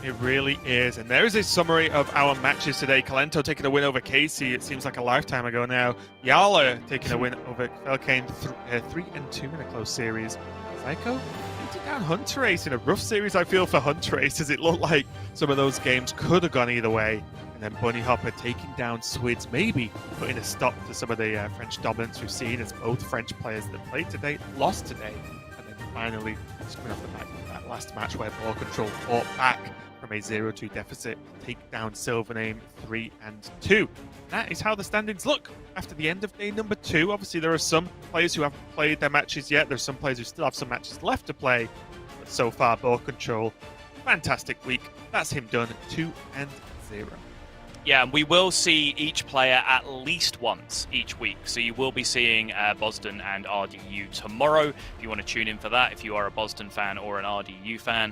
It really is. And there is a summary of our matches today. Calento taking a win over Casey. It seems like a lifetime ago now. Yala taking a win over Felkane 3-2 in a close series. Psycho beating down Hunter Ace in a rough series, I feel, for Hunter Ace, as it looked like some of those games could have gone either way. And then Bunny Hopper taking down Swids, maybe putting a stop to some of the French dominance we've seen, as both French players that played today lost today. And then finally, screwing off the back of that last match where BoarControl fought back from a 0-2 deficit, take down SilverName 3-2. That is how the standings look after the end of day number 2. Obviously, there are some players who haven't played their matches yet. There's some players who still have some matches left to play. But so far, BoarControl, fantastic week. That's him done, 2-0. Yeah, and we will see each player at least once each week. So you will be seeing Boston and RDU tomorrow. If you want to tune in for that, if you are a Boston fan or an RDU fan,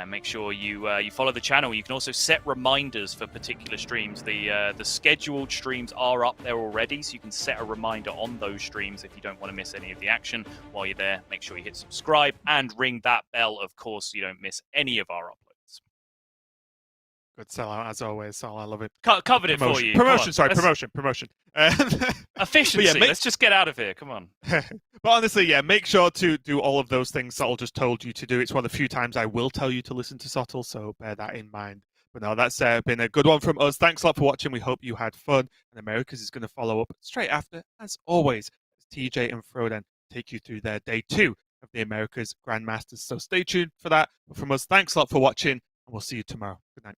make sure you follow the channel. You can also set reminders for particular streams. The scheduled streams are up there already, so you can set a reminder on those streams if you don't want to miss any of the action. While you're there, make sure you hit subscribe and ring that bell, of course, so you don't miss any of our uploads. Good sellout, as always, Sol. I love it. Covered it for you. Promotion. Efficiency. Yeah, Let's just get out of here. Come on. But honestly, yeah, make sure to do all of those things Sottle just told you to do. It's one of the few times I will tell you to listen to Sottle, so bear that in mind. But no, that's been a good one from us. Thanks a lot for watching. We hope you had fun. And Americas is going to follow up straight after, as always, as TJ and Froden take you through their day 2 of the Americas Grandmasters. So stay tuned for that. But from us, thanks a lot for watching, and we'll see you tomorrow. Good night.